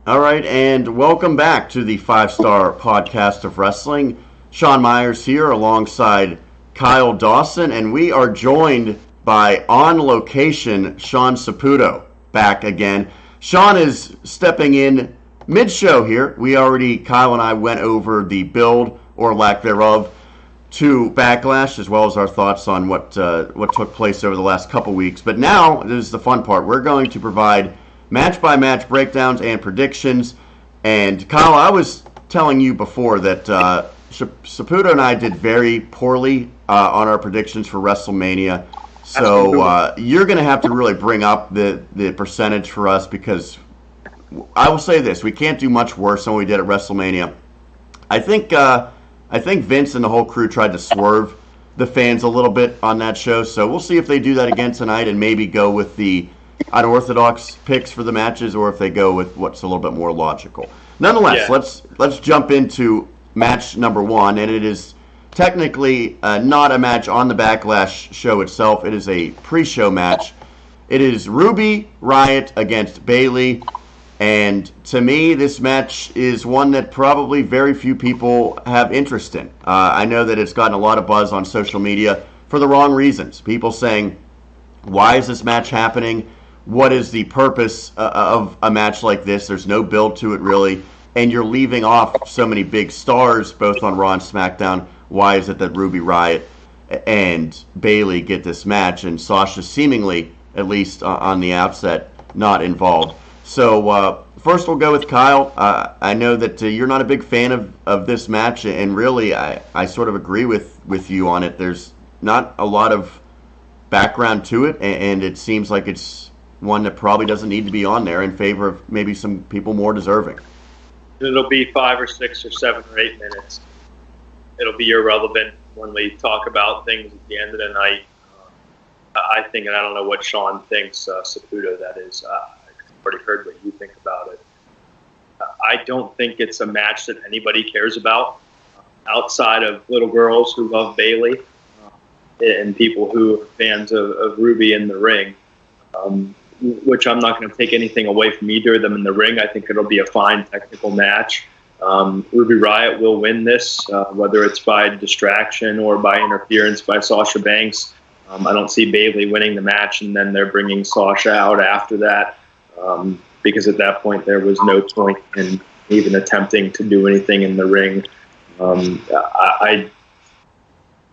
All right, and welcome back to the 5-Star Podcast of Wrestling. Sean Meyers here alongside Kyle Dawson, and we are joined by on location Sean Saputo back again. Sean is stepping in mid-show here. Kyle and I went over the build or lack thereof to Backlash, as well as our thoughts on what took place over the last couple weeks. But now, this is the fun part. We're going to provide match-by-match breakdowns and predictions. And Kyle, I was telling you before that Saputo and I did very poorly on our predictions for WrestleMania. So you're going to have to really bring up the percentage for us, because I will say this: we can't do much worse than we did at WrestleMania. I think Vince and the whole crew tried to swerve the fans a little bit on that show. So we'll see if they do that again tonight and maybe go with the unorthodox picks for the matches, or if they go with what's a little bit more logical. Nonetheless, let's jump into match number one, and it is technically not a match on the Backlash show itself. It is a pre-show match. It is Ruby Riott against Bayley, and to me, this match is one that probably very few people have interest in. I know that it's gotten a lot of buzz on social media for the wrong reasons. People saying, why is this match happening? What is the purpose of a match like this? There's no build to it, really, and you're leaving off so many big stars, both on Raw and SmackDown. Why is it that Ruby Riott and Bayley get this match, and Sasha seemingly, at least on the outset, not involved? So first we'll go with Kyle. I know that you're not a big fan of this match, and really I sort of agree with you on it. There's not a lot of background to it, and it seems like it's one that probably doesn't need to be on there in favor of maybe some people more deserving. It'll be 5 or 6 or 7 or 8 minutes. It'll be irrelevant when we talk about things at the end of the night. I think, and I don't know what Sean thinks, Saputo, that is. I've already heard what you think about it. I don't think it's a match that anybody cares about outside of little girls who love Bayley and people who are fans of Ruby in the ring, which I'm not going to take anything away from either of them in the ring. I think it'll be a fine technical match. Ruby Riott will win this, whether it's by distraction or by interference by Sasha Banks. I don't see Bayley winning the match, and then they're bringing Sasha out after that, because at that point there was no point in even attempting to do anything in the ring.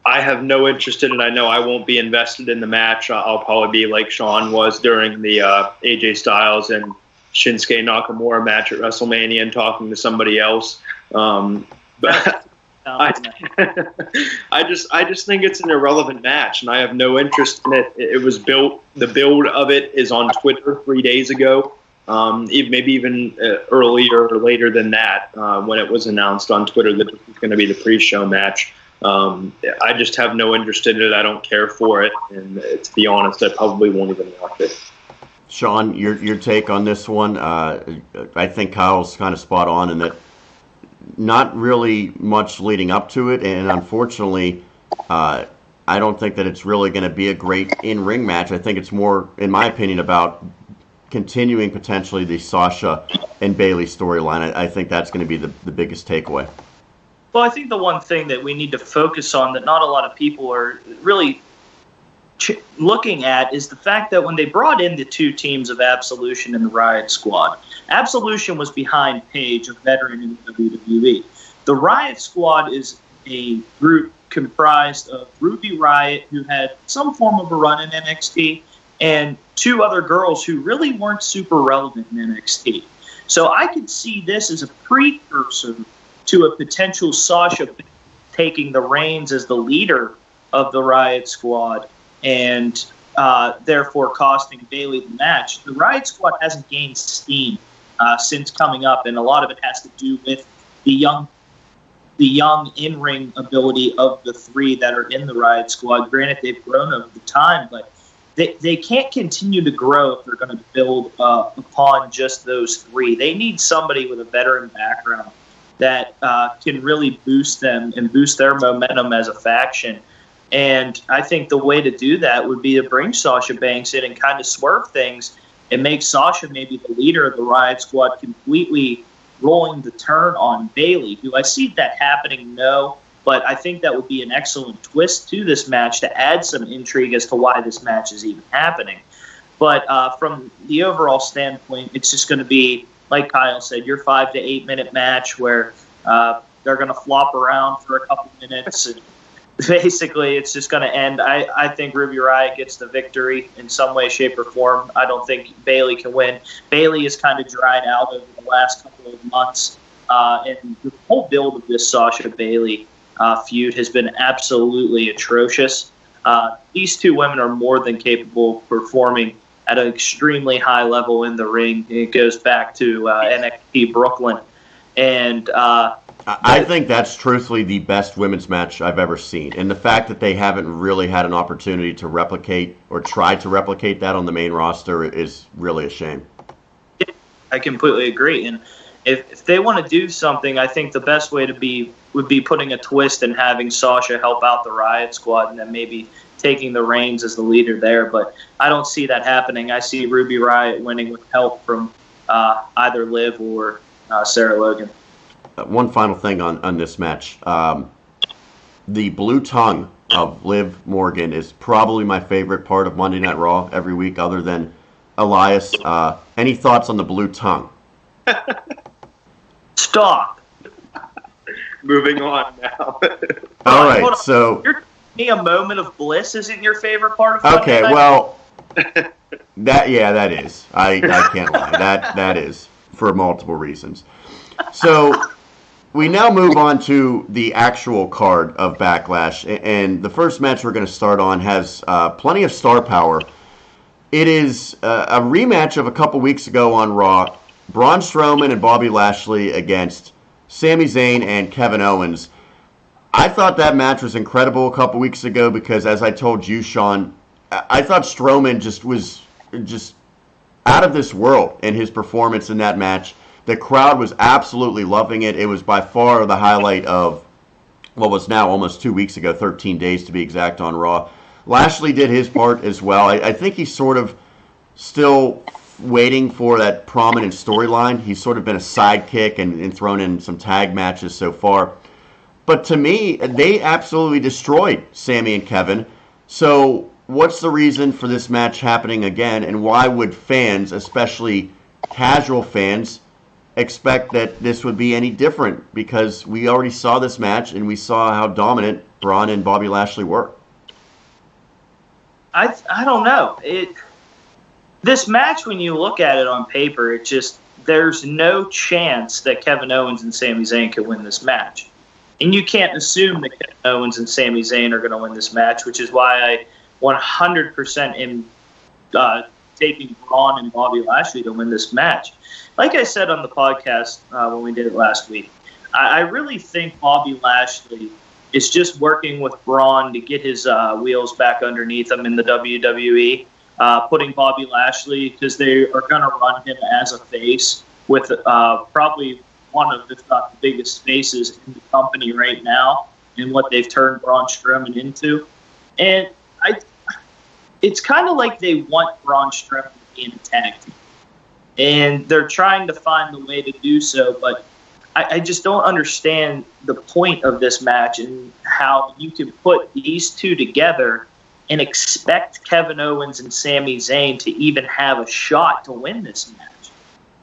I have no interest in it. I know I won't be invested in the match. I'll probably be like Sean was during the AJ Styles and Shinsuke Nakamura match at WrestleMania and talking to somebody else. But I just think it's an irrelevant match, and I have no interest in it. It was built. The build of it is on Twitter 3 days ago, maybe even earlier or later than that, when it was announced on Twitter that it was going to be the pre-show match. I just have no interest in it. I don't care for it, and to be honest, I probably won't even watch it. Sean, your take on this one? I think Kyle's kind of spot on in that not really much leading up to it, and unfortunately, I don't think that it's really going to be a great in-ring match. I think it's more, in my opinion, about continuing potentially the Sasha and Bayley storyline. I think that's going to be the biggest takeaway. Well, I think the one thing that we need to focus on that not a lot of people are really looking at is the fact that when they brought in the two teams of Absolution and the Riott Squad, Absolution was behind Paige, a veteran in WWE. The Riott Squad is a group comprised of Ruby Riott, who had some form of a run in NXT, and two other girls who really weren't super relevant in NXT. So I could see this as a precursor to a potential Sasha taking the reins as the leader of the Riott Squad and therefore costing Bayley the match. The Riott Squad hasn't gained steam since coming up, and a lot of it has to do with the young in-ring ability of the three that are in the Riott Squad. Granted, they've grown over the time, but they can't continue to grow if they're going to build upon just those three. They need somebody with a veteran background that can really boost them and boost their momentum as a faction. And I think the way to do that would be to bring Sasha Banks in and kind of swerve things it makes Sasha maybe the leader of the Riot Squad, completely rolling the turn on Bayley. Do I see that happening? No. But I think that would be an excellent twist to this match to add some intrigue as to why this match is even happening. But from the overall standpoint, it's just going to be, like Kyle said, your 5 to 8 minute match where they're going to flop around for a couple minutes. And basically, it's just going to end. I think Ruby Riott gets the victory in some way, shape, or form. I don't think Bayley can win. Bayley is kind of dried out over the last couple of months. And the whole build of this Sasha Bayley feud has been absolutely atrocious. These two women are more than capable of performing at an extremely high level in the ring. It goes back to NXT Brooklyn. And I think that's truthfully the best women's match I've ever seen. And the fact that they haven't really had an opportunity to replicate or try to replicate that on the main roster is really a shame. I completely agree. And if they want to do something, I think the best way would be putting a twist and having Sasha help out the Riot Squad and then maybe taking the reins as the leader there. But I don't see that happening. I see Ruby Riott winning with help from either Liv or Sarah Logan. One final thing on this match. The blue tongue of Liv Morgan is probably my favorite part of Monday Night Raw every week other than Elias. Any thoughts on the blue tongue? Stop. Moving on now. All right, so you're giving me a moment of bliss isn't your favorite part of okay, Monday Night? Well, that is. I can't lie. That is for multiple reasons. So we now move on to the actual card of Backlash, and the first match we're going to start on has plenty of star power. It is a rematch of a couple weeks ago on Raw. Braun Strowman and Bobby Lashley against Sami Zayn and Kevin Owens. I thought that match was incredible a couple weeks ago because, as I told you, Sean, I thought Strowman was out of this world in his performance in that match. The crowd was absolutely loving it. It was by far the highlight of what was now almost 2 weeks ago, 13 days to be exact, on Raw. Lashley did his part as well. I think he's sort of still waiting for that prominent storyline. He's sort of been a sidekick and thrown in some tag matches so far. But to me, they absolutely destroyed Sami and Kevin. So what's the reason for this match happening again, and why would fans, especially casual fans, expect that this would be any different? Because we already saw this match, and we saw how dominant Braun and Bobby Lashley were. I don't know. This match, when you look at it on paper, there's no chance that Kevin Owens and Sami Zayn can win this match. And you can't assume that Kevin Owens and Sami Zayn are going to win this match, which is why I 100% am taking Braun and Bobby Lashley to win this match. Like I said on the podcast when we did it last week, I really think Bobby Lashley is just working with Braun to get his wheels back underneath him in the WWE. Putting Bobby Lashley, because they are going to run him as a face with probably one of, if not the biggest faces in the company right now, and what they've turned Braun Strowman into. And it's kind of like they want Braun Strowman to be in a tag team. And they're trying to find the way to do so, but I just don't understand the point of this match and how you can put these two together and expect Kevin Owens and Sami Zayn to even have a shot to win this match.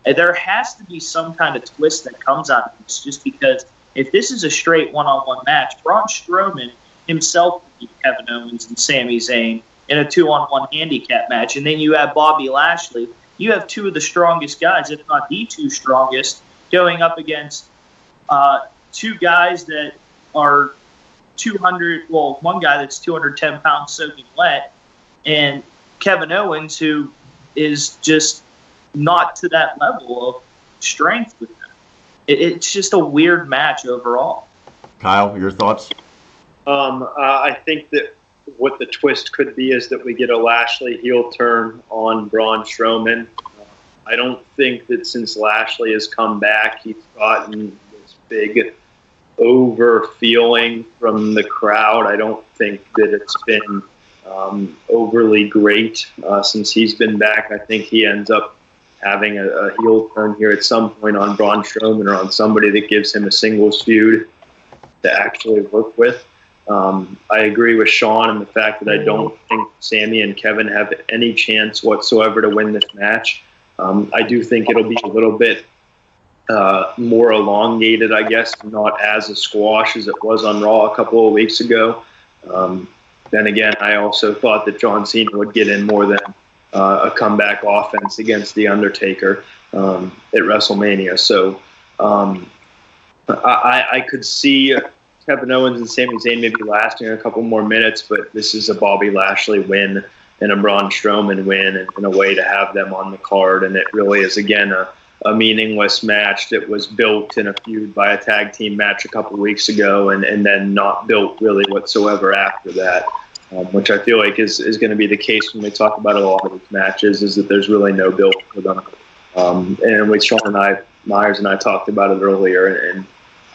And there has to be some kind of twist that comes out of this, just because if this is a straight one-on-one match, Braun Strowman himself beat Kevin Owens and Sami Zayn in a 2-on-1 handicap match, and then you have Bobby Lashley. You have two of the strongest guys, if not the two strongest, going up against two guys that are 200, well, one guy that's 210 pounds soaking wet, and Kevin Owens, who is just not to that level of strength with them. It's just a weird match overall. Kyle, your thoughts? I think that what the twist could be is that we get a Lashley heel turn on Braun Strowman. I don't think that since Lashley has come back, he's gotten this big over feeling from the crowd. I don't think that it's been overly great since he's been back. I think he ends up having a heel turn here at some point on Braun Strowman or on somebody that gives him a singles feud to actually work with. I agree with Sean in the fact that I don't think Sami and Kevin have any chance whatsoever to win this match. I do think it'll be a little bit more elongated, I guess, not as a squash as it was on Raw a couple of weeks ago. Then again, I also thought that John Cena would get in more than a comeback offense against The Undertaker at WrestleMania. So I could see Kevin Owens and Sami Zayn maybe lasting a couple more minutes, but this is a Bobby Lashley win and a Braun Strowman win, and in a way to have them on the card. And it really is, again, a meaningless match that was built in a feud by a tag team match a couple weeks ago and then not built really whatsoever after that, which I feel like is going to be the case when we talk about a lot of these matches, is that there's really no build for them. And with Sean Meyers and I talked about it earlier, and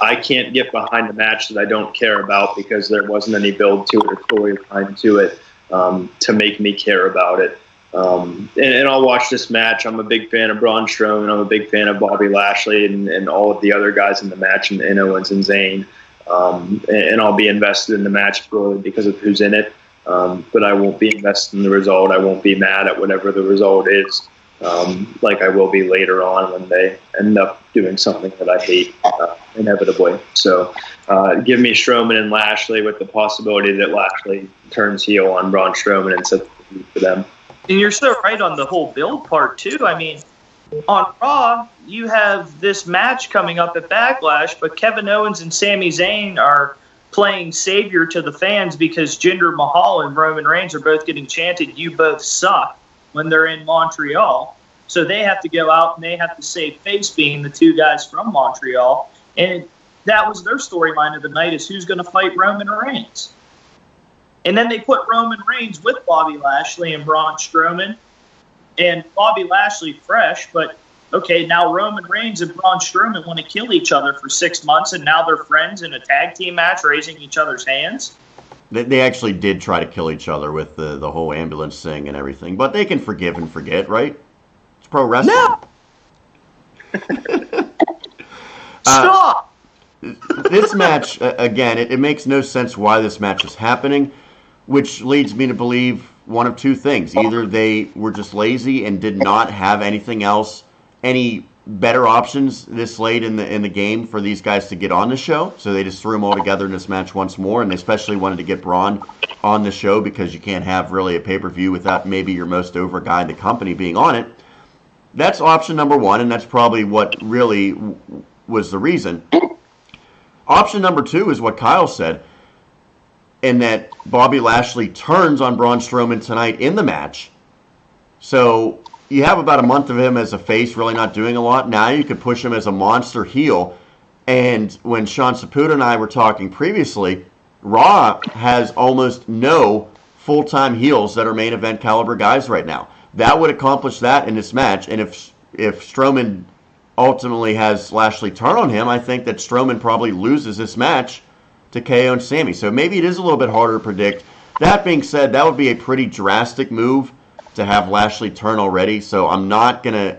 I can't get behind a match that I don't care about because there wasn't any build to it or storyline to it to make me care about it. And I'll watch this match. I'm a big fan of Braun Strowman. I'm a big fan of Bobby Lashley and all of the other guys in the match, and Owens and Zayn. And I'll be invested in the match purely because of who's in it. But I won't be invested in the result. I won't be mad at whatever the result is, like I will be later on when they end up doing something that I hate, inevitably. So give me Strowman and Lashley with the possibility that Lashley turns heel on Braun Strowman and sets the feud for them. And you're so right on the whole build part, too. I mean, on Raw, you have this match coming up at Backlash, but Kevin Owens and Sami Zayn are playing savior to the fans because Jinder Mahal and Roman Reigns are both getting chanted, "You both suck," when they're in Montreal. So they have to go out and they have to save face, being the two guys from Montreal. And that was their storyline of the night, is who's going to fight Roman Reigns. And then they put Roman Reigns with Bobby Lashley and Braun Strowman. And Bobby Lashley fresh, but okay, now Roman Reigns and Braun Strowman want to kill each other for 6 months, and now they're friends in a tag team match, raising each other's hands. They actually did try to kill each other with the whole ambulance thing and everything, but they can forgive and forget, right? It's pro wrestling. No! Stop! This match, again, it makes no sense why this match is happening, which leads me to believe one of two things. Either they were just lazy and did not have anything else, any better options this late in the game for these guys to get on the show, so they just threw them all together in this match once more, and they especially wanted to get Braun on the show because you can't have really a pay-per-view without maybe your most over guy in the company being on it. That's option number one, and that's probably what really was the reason. Option number two is what Kyle said, in that Bobby Lashley turns on Braun Strowman tonight in the match. So you have about a month of him as a face, really not doing a lot. Now you could push him as a monster heel. And when Sean Saputo and I were talking previously, Raw has almost no full-time heels that are main event caliber guys right now. That would accomplish that in this match. And if Strowman ultimately has Lashley turn on him, I think that Strowman probably loses this match to KO and Sami. So maybe it is a little bit harder to predict. That being said, that would be a pretty drastic move to have Lashley turn already. So I'm not going to...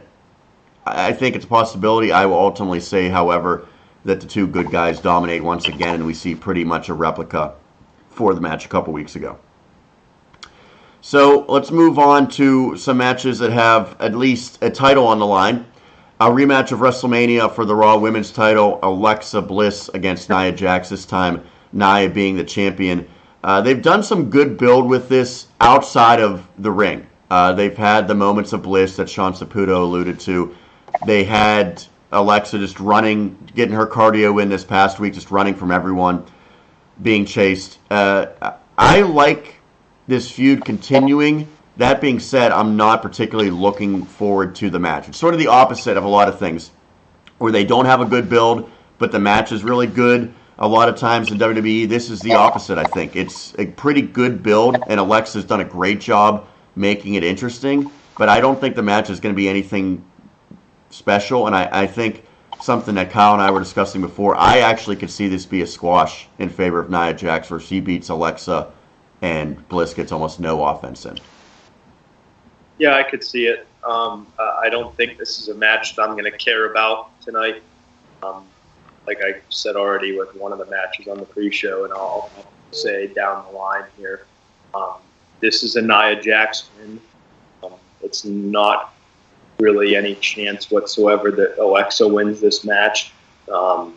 I think it's a possibility. I will ultimately say, however, that the two good guys dominate once again, and we see pretty much a replica for the match a couple weeks ago. So let's move on to some matches that have at least a title on the line. A rematch of WrestleMania for the Raw Women's title, Alexa Bliss against Nia Jax, this time Nia being the champion. They've done some good build with this outside of the ring. They've had the moments of bliss that Sean Saputo alluded to. They had Alexa just running, getting her cardio in this past week, just running from everyone, being chased. I like this feud continuing. That being said, I'm not particularly looking forward to the match. It's sort of the opposite of a lot of things, where they don't have a good build, but the match is really good. A lot of times in WWE, this is the opposite, I think. It's a pretty good build, and Alexa's done a great job making it interesting, but I don't think the match is going to be anything special, and I think something that Kyle and I were discussing before, I actually could see this be a squash in favor of Nia Jax, where she beats Alexa and Bliss gets almost no offense in. Yeah, I could see it. I don't think this is a match that I'm going to care about tonight. Like I said already with one of the matches on the pre-show, and I'll say down the line here, this is a Nia Jax win. It's not really any chance whatsoever that Alexa wins this match. I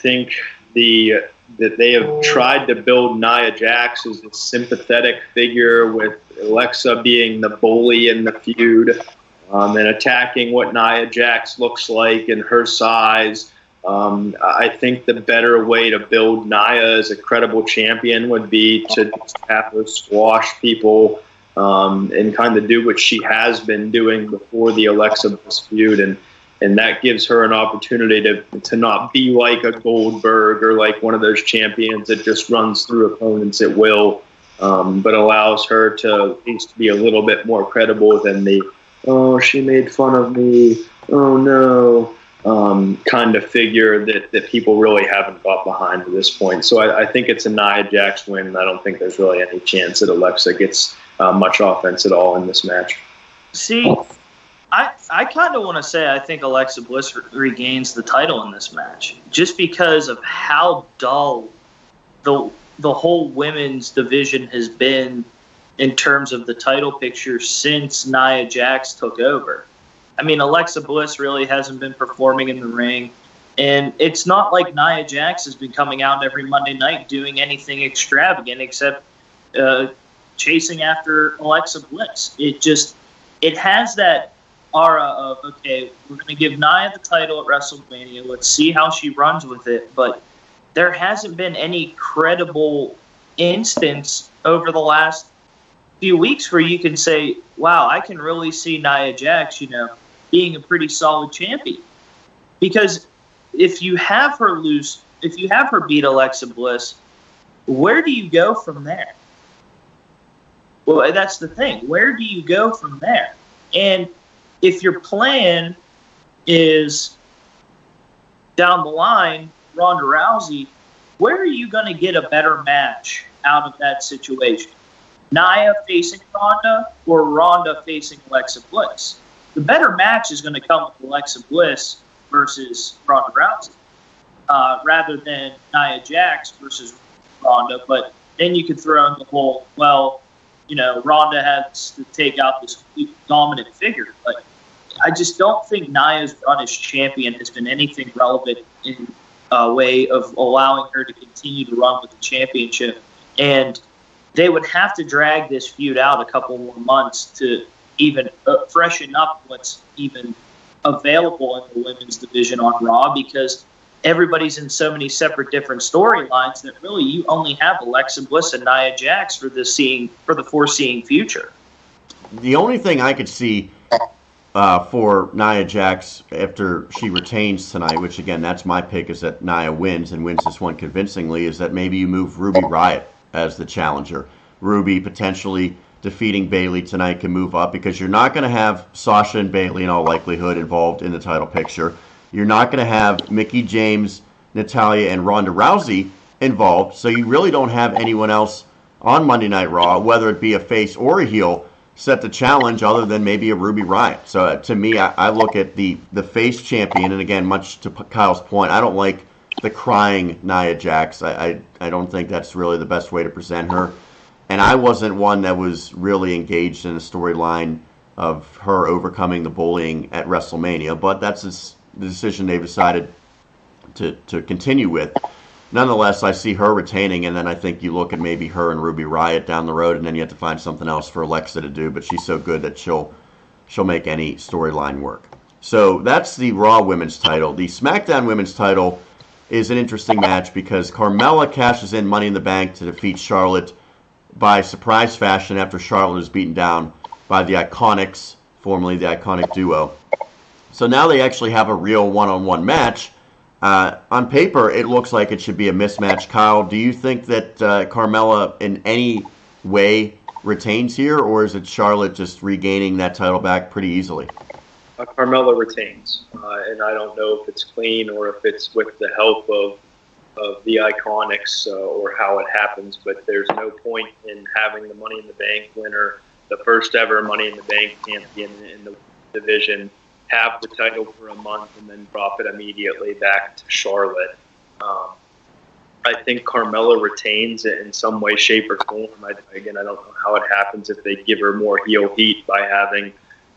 think that they have tried to build Nia Jax as a sympathetic figure, with Alexa being the bully in the feud, and attacking what Nia Jax looks like and her size. I think the better way to build Nia as a credible champion would be to have her squash people and kind of do what she has been doing before the Alexa Bliss feud, and that gives her an opportunity to not be like a Goldberg or like one of those champions that just runs through opponents at will, but allows her to at least be a little bit more credible than the, oh, she made fun of me, oh no, kind of figure that people really haven't got behind at this point. So I think it's a Nia Jax win. I don't think there's really any chance that Alexa gets much offense at all in this match. See, I kind of want to say I think Alexa Bliss regains the title in this match, just because of how dull the whole women's division has been in terms of the title picture since Nia Jax took over. I mean, Alexa Bliss really hasn't been performing in the ring, and it's not like Nia Jax has been coming out every Monday night doing anything extravagant except chasing after Alexa Bliss. It has that aura of, okay, we're going to give Nia the title at WrestleMania. Let's see how she runs with it. But there hasn't been any credible instance over the last few weeks where you can say, wow, I can really see Nia Jax, being a pretty solid champion. Because if you have her beat Alexa Bliss, where do you go from there? Well, that's the thing. Where do you go from there? And if your plan is down the line, Ronda Rousey, where are you going to get a better match out of that situation? Nia facing Ronda or Ronda facing Alexa Bliss? The better match is going to come with Alexa Bliss versus Ronda Rousey, rather than Nia Jax versus Ronda. But then you could throw in the whole, Ronda has to take out this dominant figure. But I just don't think Nia's run as champion has been anything relevant in a way of allowing her to continue to run with the championship. And they would have to drag this feud out a couple more months to even freshen up what's even available in the women's division on Raw, because everybody's in so many separate different storylines that really you only have Alexa Bliss and Nia Jax for the foreseeing future. The only thing I could see for Nia Jax after she retains tonight, which again, that's my pick, is that Nia wins and wins this one convincingly, is that maybe you move Ruby Riott as the challenger. Ruby potentially defeating Bayley tonight can move up, because you're not going to have Sasha and Bayley in all likelihood involved in the title picture. You're not going to have Mickie James, Natalya, and Ronda Rousey involved, so you really don't have anyone else on Monday Night Raw, whether it be a face or a heel, set the challenge other than maybe a Ruby Riott. So to me, I look at the face champion, and again, much to Kyle's point, I don't like the crying Nia Jax. I don't think that's really the best way to present her. And I wasn't one that was really engaged in a storyline of her overcoming the bullying at WrestleMania, but that's the decision they've decided to continue with. Nonetheless, I see her retaining, and then I think you look at maybe her and Ruby Riott down the road, and then you have to find something else for Alexa to do, but she's so good that she'll make any storyline work. So that's the Raw Women's title. The SmackDown Women's title is an interesting match because Carmella cashes in Money in the Bank to defeat Charlotte by surprise fashion after Charlotte was beaten down by the Iconics, formerly the Iconic Duo. So now they actually have a real one-on-one match. On paper, it looks like it should be a mismatch. Kyle, do you think that Carmella in any way retains here, or is it Charlotte just regaining that title back pretty easily? Carmella retains, and I don't know if it's clean or if it's with the help of the Iconics or how it happens, but there's no point in having the Money in the Bank winner, the first ever Money in the Bank champion in the division, have the title for a month and then drop it immediately back to Charlotte. I think Carmella retains it in some way, shape, or form. I don't know how it happens, if they give her more heel heat by having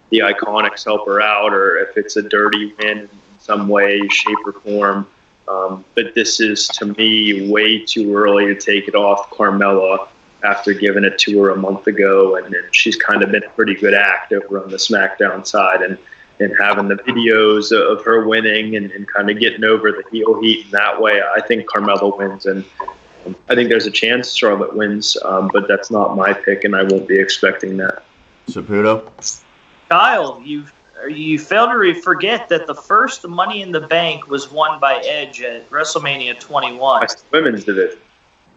the Iconics help her out, or if it's a dirty win in some way, shape, or form. But this is, to me, way too early to take it off Carmella after giving it to her a month ago. And she's kind of been a pretty good act over on the SmackDown side. And having the videos of her winning and kind of getting over the heel heat in that way, I think Carmella wins. And I think there's a chance Charlotte wins, but that's not my pick, and I won't be expecting that. Saputo? Kyle, you fail to forget that the first Money in the Bank was won by Edge at WrestleMania 21. That's the women's division.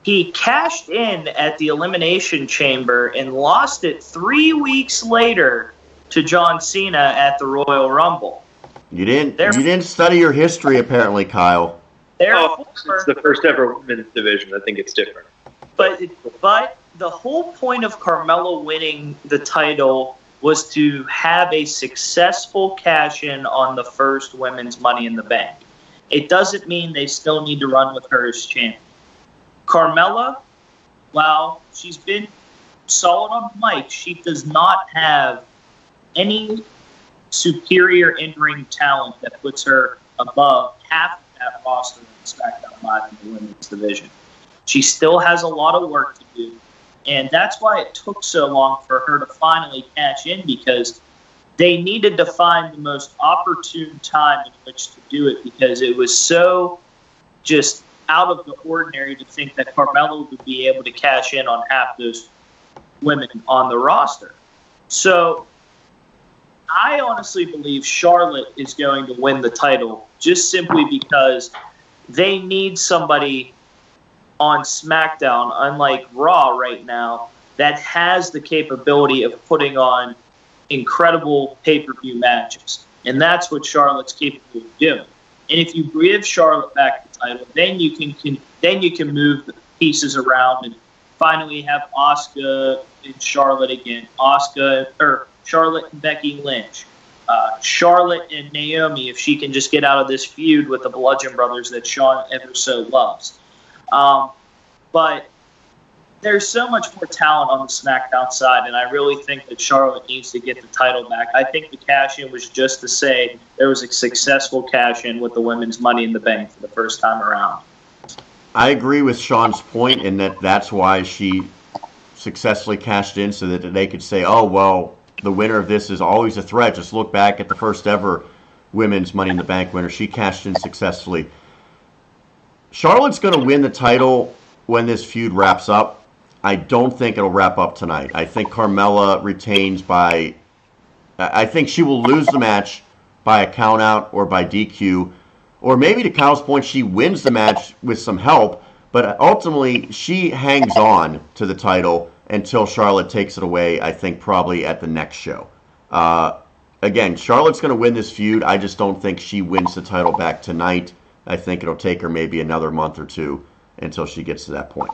He cashed in at the Elimination Chamber and lost it 3 weeks later to John Cena at the Royal Rumble. You didn't study your history, apparently, Kyle. It's the first ever women's division. I think it's different. But the whole point of Carmella winning the title was to have a successful cash-in on the first women's Money in the Bank. It doesn't mean they still need to run with her as champion. Carmella, while she's been solid on the mic, she does not have any superior in-ring talent that puts her above half of that roster in SmackDown Live in the women's division. She still has a lot of work to do, and that's why it took so long for her to finally cash in, because they needed to find the most opportune time in which to do it, because it was so just out of the ordinary to think that Carmella would be able to cash in on half those women on the roster. So I honestly believe Charlotte is going to win the title, just simply because they need somebody on SmackDown, unlike Raw right now, that has the capability of putting on incredible pay-per-view matches. And that's what Charlotte's capable of doing. And if you give Charlotte back the title, then you can move the pieces around and finally have Asuka and Charlotte again. Charlotte and Becky Lynch. Charlotte and Naomi, if she can just get out of this feud with the Bludgeon Brothers that Sean ever so loves. But there's so much more talent on the SmackDown side, and I really think that Charlotte needs to get the title back. I think the cash-in was just to say there was a successful cash-in with the women's Money in the Bank for the first time around. I agree with Sean's point in that's why she successfully cashed in, so that they could say, oh, well, the winner of this is always a threat. Just look back at the first ever women's Money in the Bank winner. She cashed in successfully. Charlotte's going to win the title when this feud wraps up. I don't think it'll wrap up tonight. I think Carmella retains by... I think she will lose the match by a countout or by DQ. Or maybe, to Kyle's point, she wins the match with some help, but ultimately she hangs on to the title until Charlotte takes it away, I think probably at the next show. Again, Charlotte's going to win this feud. I just don't think she wins the title back tonight. I think it'll take her maybe another month or two until she gets to that point.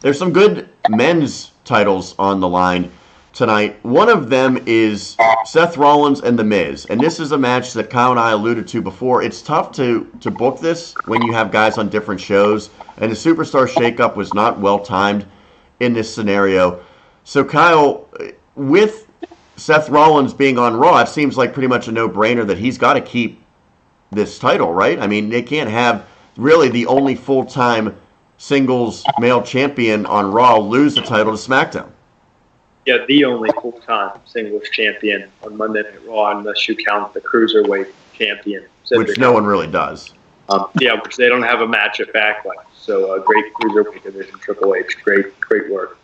There's some good men's titles on the line tonight. One of them is Seth Rollins and The Miz. And this is a match that Kyle and I alluded to before. It's tough to book this when you have guys on different shows. And the Superstar Shakeup was not well-timed in this scenario. So, Kyle, with Seth Rollins being on Raw, it seems like pretty much a no-brainer that he's got to keep this title, right? I mean, they can't have really the only full-time singles male champion on Raw lose the title to SmackDown. Yeah, the only full-time singles champion on Monday Night Raw, unless you count the Cruiserweight champion. Which no one really does. Which they don't have a match at Backlash. So great Cruiserweight division, Triple H, great work.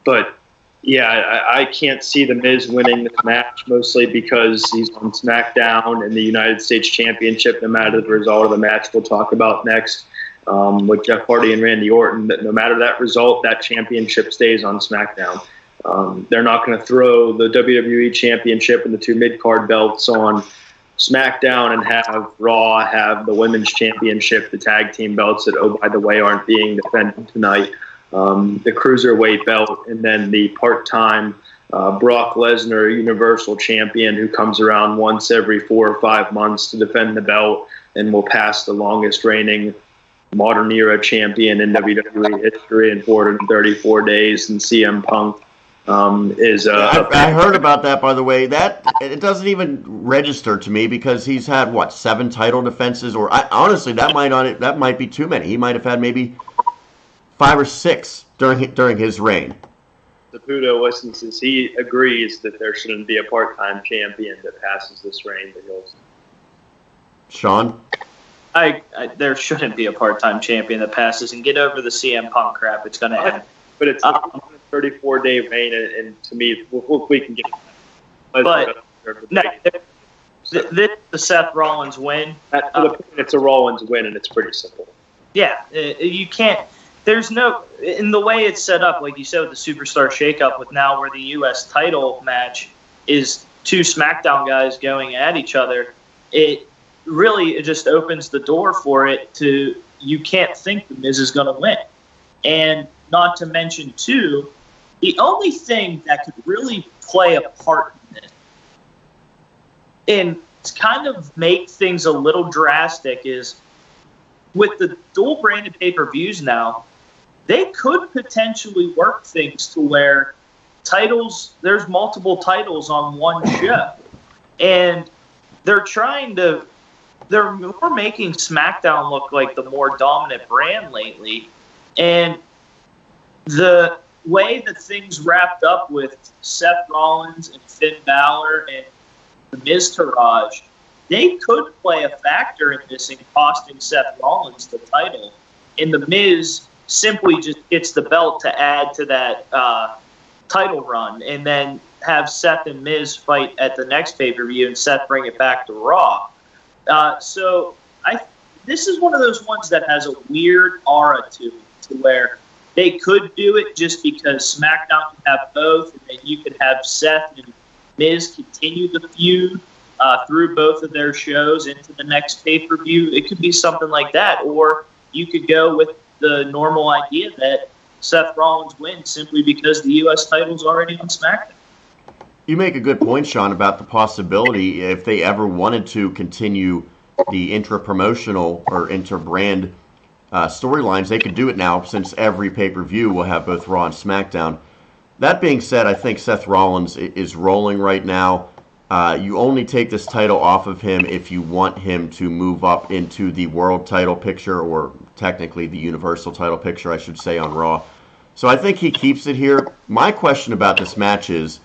But yeah, I can't see The Miz winning this match, mostly because he's on SmackDown and the United States Championship, no matter the result of the match we'll talk about next, with Jeff Hardy and Randy Orton, that no matter that result, that championship stays on SmackDown. They're not going to throw the WWE Championship and the two mid-card belts on SmackDown and have Raw have the women's championship, the tag team belts that, oh, by the way, aren't being defended tonight, the cruiserweight belt, and then the part-time Brock Lesnar Universal Champion who comes around once every 4 or 5 months to defend the belt and will pass the longest reigning modern era champion in WWE history in 434 days, and CM Punk is I heard about that, by the way. That it doesn't even register to me because he's had 7 title defenses, or honestly that might be too many. He might have had maybe 5 or 6 during his reign. Saputo says he agrees that there shouldn't be a part-time champion that passes this reign to Hills. Sean? There shouldn't be a part-time champion that passes, and get over the CM Punk crap. It's going to happen. But it's a 34-day reign, and to me, we can get. But no, this the Seth Rollins win. It's a Rollins win, and it's pretty simple. Yeah, you can't. There's no, in the way it's set up, like you said, with the Superstar Shakeup, with now where the U.S. title match is 2 SmackDown guys going at each other, it just opens the door for it to, you can't think the Miz is going to win. And not to mention, too, the only thing that could really play a part in this and kind of make things a little drastic is with the dual branded pay-per-views now, they could potentially work things to where there's multiple titles on one show. And they're more making SmackDown look like the more dominant brand lately. And the way that things wrapped up with Seth Rollins and Finn Balor and the Miz Taraj, they could play a factor in this in costing Seth Rollins the title. And the Miz simply just gets the belt to add to that title run, and then have Seth and Miz fight at the next pay-per-view and Seth bring it back to Raw. So this is one of those ones that has a weird aura to it, to where they could do it just because SmackDown can have both, and then you could have Seth and Miz continue the feud through both of their shows into the next pay-per-view. It could be something like that, or you could go with the normal idea that Seth Rollins wins simply because the U.S. title's already on SmackDown. You make a good point, Sean, about the possibility if they ever wanted to continue the intra-promotional or inter-brand storylines, they could do it now since every pay-per-view will have both Raw and SmackDown. That being said, I think Seth Rollins is rolling right now. You only take this title off of him if you want him to move up into the world title picture, or technically the universal title picture, I should say, on Raw. So I think he keeps it here. My question about this match is,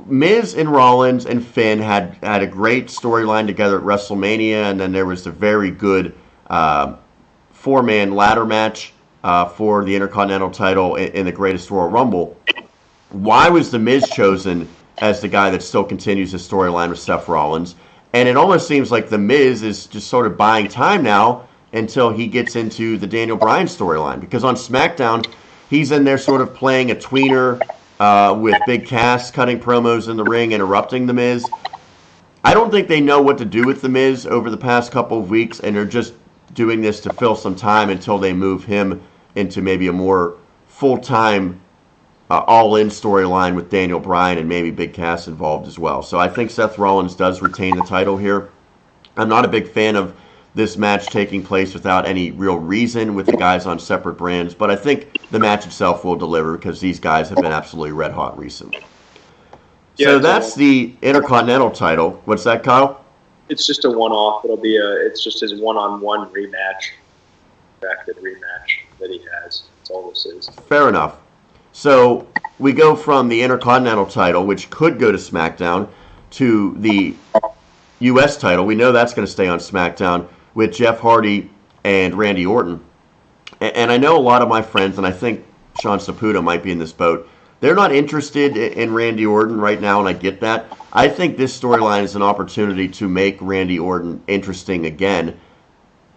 Miz and Rollins and Finn had a great storyline together at WrestleMania, and then there was a very good 4-man ladder match for the Intercontinental title in the Greatest Royal Rumble. Why was The Miz chosen as the guy that still continues the storyline with Seth Rollins? And it almost seems like The Miz is just sort of buying time now until he gets into the Daniel Bryan storyline. Because on SmackDown, he's in there sort of playing a tweener with Big Cass cutting promos in the ring, interrupting The Miz. I don't think they know what to do with The Miz over the past couple of weeks, and they're just doing this to fill some time until they move him into maybe a more full-time all-in storyline with Daniel Bryan and maybe Big Cass involved as well. So I think Seth Rollins does retain the title here. I'm not a big fan of this match taking place without any real reason with the guys on separate brands, but I think the match itself will deliver because these guys have been absolutely red hot recently. Yeah, so that's the Intercontinental title. What's that, Kyle? It's just a one-off. It's just his one-on-one rematch, rematch that he has. That's all this is. Fair enough. So we go from the Intercontinental title, which could go to SmackDown, to the U.S. title. We know that's going to stay on SmackDown with Jeff Hardy and Randy Orton. And I know a lot of my friends, and I think Sean Saputo might be in this boat, they're not interested in Randy Orton right now, and I get that. I think this storyline is an opportunity to make Randy Orton interesting again.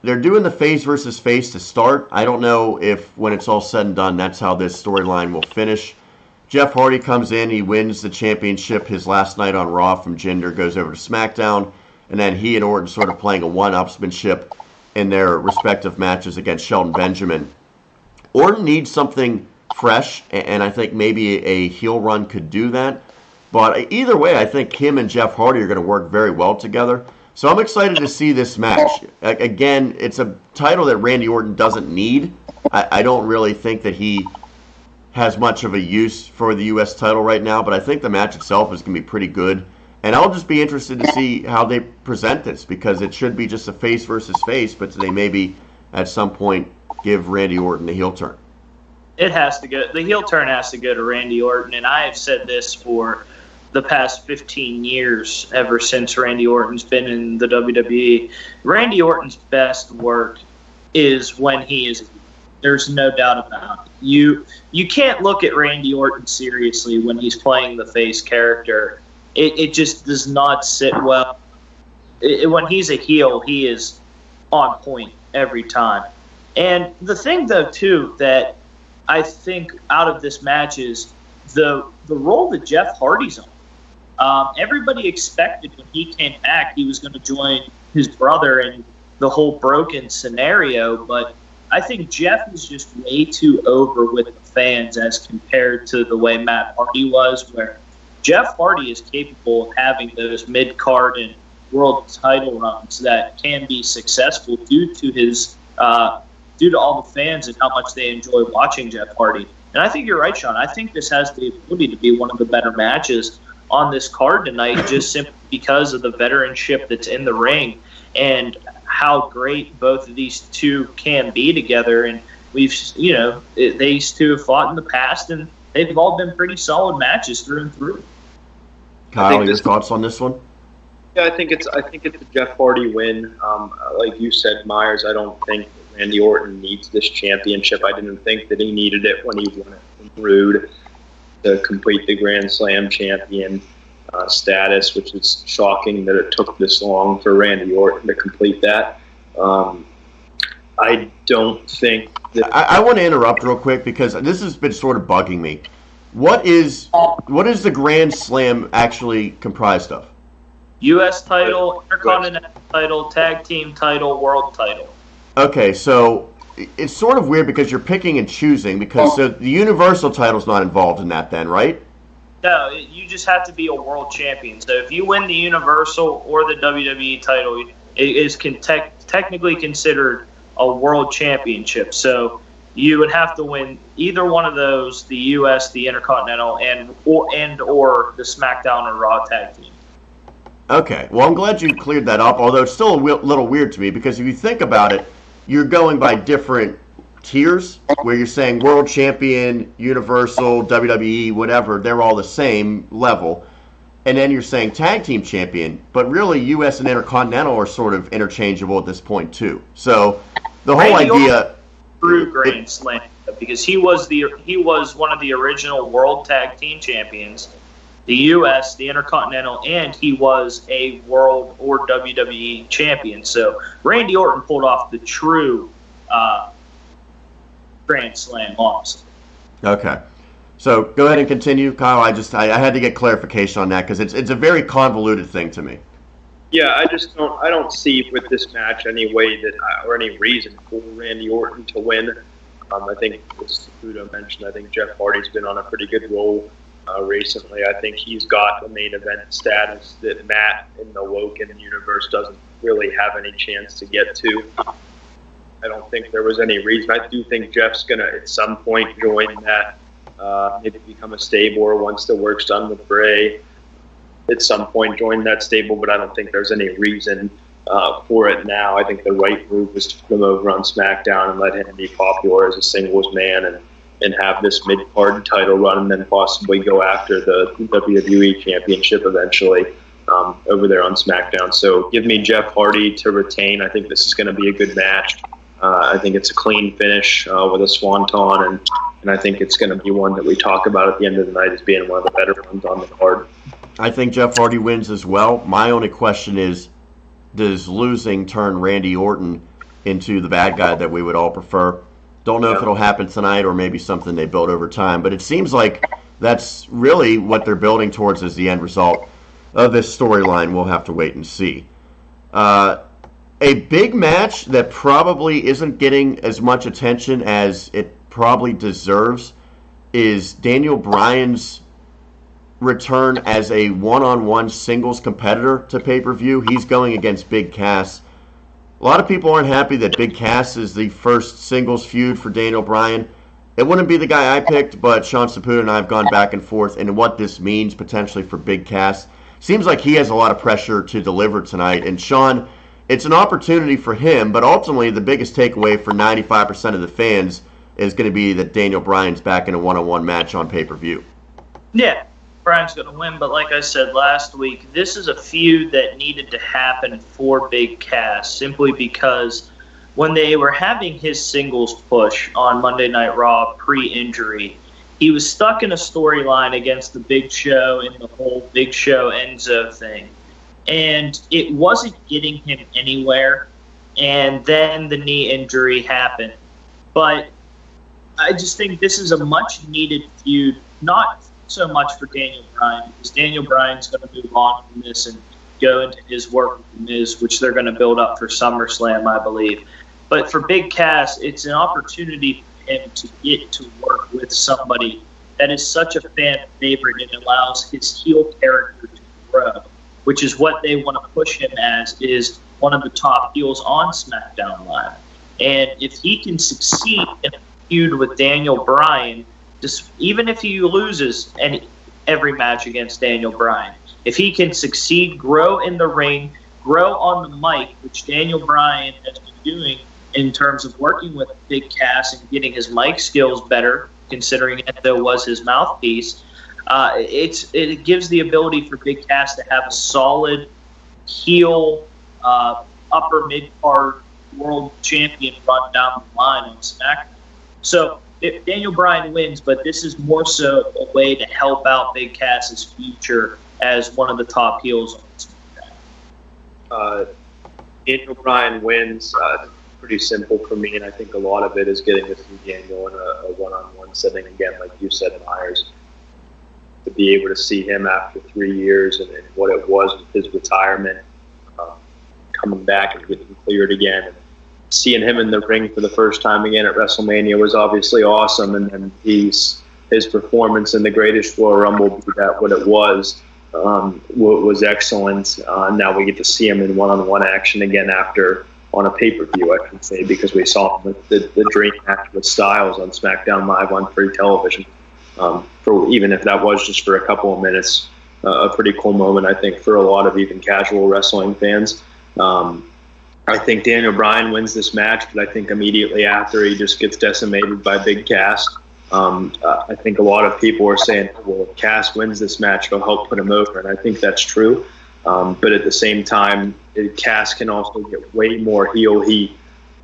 They're doing the face versus face to start. I don't know if when it's all said and done, that's how this storyline will finish. Jeff Hardy comes in, he wins the championship his last night on Raw from Jinder, goes over to SmackDown, and then he and Orton sort of playing a one-upsmanship in their respective matches against Shelton Benjamin. Orton needs something fresh, and I think maybe a heel run could do that. But either way, I think him and Jeff Hardy are going to work very well together. So I'm excited to see this match. Again, it's a title that Randy Orton doesn't need. I don't really think that he has much of a use for the U.S. title right now, but I think the match itself is going to be pretty good. And I'll just be interested to see how they present this, because it should be just a face versus face, but they maybe at some point give Randy Orton the heel turn. It has to go. The heel turn has to go to Randy Orton, and I have said this for the past 15 years, ever since Randy Orton's been in the WWE. Randy Orton's best work is when he is. There's no doubt about it. You can't look at Randy Orton seriously when he's playing the face character. It just does not sit well. When he's a heel, he is on point every time. And the thing, though, too, that I think out of this match is the role that Jeff Hardy's on. Everybody expected when he came back he was going to join his brother in the whole broken scenario, but I think Jeff is just way too over with the fans as compared to the way Matt Hardy was, where Jeff Hardy is capable of having those mid-card and world title runs that can be successful due to all the fans and how much they enjoy watching Jeff Hardy. And I think you're right, Sean. I think this has the ability to be one of the better matches on this card tonight, just simply because of the veteranship that's in the ring and how great both of these two can be together. And these two have fought in the past, and they've all been pretty solid matches through and through. Kyle, your thoughts on this one? Yeah, I think it's a Jeff Hardy win. Like you said, Myers, I don't think Randy Orton needs this championship. I didn't think that he needed it when he won it from Rude to complete the Grand Slam champion status, which is shocking that it took this long for Randy Orton to complete that. I don't think that... I want to interrupt real quick, because this has been sort of bugging me. What is the Grand Slam actually comprised of? U.S. title, Intercontinental title, Tag Team title, World title. Okay, so it's sort of weird because you're picking and choosing, because so the Universal title's not involved in that then, right? No, you just have to be a world champion. So if you win the Universal or the WWE title, it is technically considered a world championship. So you would have to win either one of those, the U.S., the Intercontinental, and or the SmackDown or Raw tag team. Okay, well, I'm glad you cleared that up, although it's still a little weird to me, because if you think about it, you're going by different tiers, where you're saying world champion, Universal, WWE, whatever, they're all the same level. And then you're saying tag team champion, but really U.S. and Intercontinental are sort of interchangeable at this point, too. So the whole idea... True Grand Slam, because he was one of the original World Tag Team Champions, the U.S., the Intercontinental, and he was a World or WWE Champion. So Randy Orton pulled off the true Grand Slam, honestly. Okay. So go ahead and continue, Kyle. I had to get clarification on that, because it's a very convoluted thing to me. Yeah, I don't see with this match any way that or any reason for Randy Orton to win. I think, as Saputo mentioned, I think Jeff Hardy's been on a pretty good roll recently. I think he's got the main event status that Matt in the Woken universe doesn't really have any chance to get to. I don't think there was any reason. I do think Jeff's going to, at some point, join that, maybe become a stable, or once the work's done with Bray, at some point join that stable, but I don't think there's any reason for it now. I think the right move was to put him over on SmackDown and let him be popular as a singles man and have this mid-card title run, and then possibly go after the WWE Championship eventually over there on SmackDown. So give me Jeff Hardy to retain. I think this is going to be a good match. I think it's a clean finish with a swanton, and I think it's going to be one that we talk about at the end of the night as being one of the better ones on the card. I think Jeff Hardy wins as well. My only question is, does losing turn Randy Orton into the bad guy that we would all prefer? Don't know if it'll happen tonight, or maybe something they build over time. But it seems like that's really what they're building towards as the end result of this storyline. We'll have to wait and see. A big match that probably isn't getting as much attention as it probably deserves is Daniel Bryan's return as a one-on-one singles competitor to pay-per-view. He's going against Big Cass. A lot of people aren't happy that Big Cass is the first singles feud for Daniel Bryan. It wouldn't be the guy I picked, but Sean Saputo and I have gone back and forth into what this means potentially for Big Cass. Seems like he has a lot of pressure to deliver tonight. And Sean, it's an opportunity for him, but ultimately the biggest takeaway for 95% of the fans is going to be that Daniel Bryan's back in a one-on-one match on pay-per-view. Yeah, Bryan's going to win, but like I said last week, this is a feud that needed to happen for Big Cass simply because when they were having his singles push on Monday Night Raw pre-injury, he was stuck in a storyline against the Big Show and the whole Big Show Enzo thing. And it wasn't getting him anywhere, and then the knee injury happened. But I just think this is a much-needed feud, not so much for Daniel Bryan, because Daniel Bryan's going to move on from this and go into his work with The Miz, which they're going to build up for SummerSlam, I believe. But for Big Cass, it's an opportunity for him to get to work with somebody that is such a fan favorite and allows his heel character to grow, which is what they want to push him as, is one of the top heels on SmackDown Live. And if he can succeed in a feud with Daniel Bryan, just even if he loses every match against Daniel Bryan, if he can succeed, grow in the ring, grow on the mic, which Daniel Bryan has been doing in terms of working with Big Cass and getting his mic skills better, considering Endo was his mouthpiece, it gives the ability for Big Cass to have a solid heel, upper mid-card world champion run down the line on SmackDown. So if Daniel Bryan wins, but this is more so a way to help out Big Cass's future as one of the top heels on SmackDown. Daniel Bryan wins. Pretty simple for me, and I think a lot of it is getting to see Daniel in a one-on-one setting again, like you said, Myers. To be able to see him after 3 years and what it was with his retirement, coming back and getting cleared again, and seeing him in the ring for the first time again at WrestleMania was obviously awesome. And his performance in the Greatest Royal Rumble, be that what it was excellent. Now we get to see him in one-on-one action again on a pay-per-view, I should say, because we saw him with the dream match with Styles on SmackDown Live on free television. For even if that was just for a couple of minutes, a pretty cool moment, I think, for a lot of even casual wrestling fans. I think Daniel Bryan wins this match, but I think immediately after he just gets decimated by Big Cass. I think a lot of people are saying, well, if Cass wins this match, it'll help put him over, and I think that's true. But at the same time, Cass can also get way more heel heat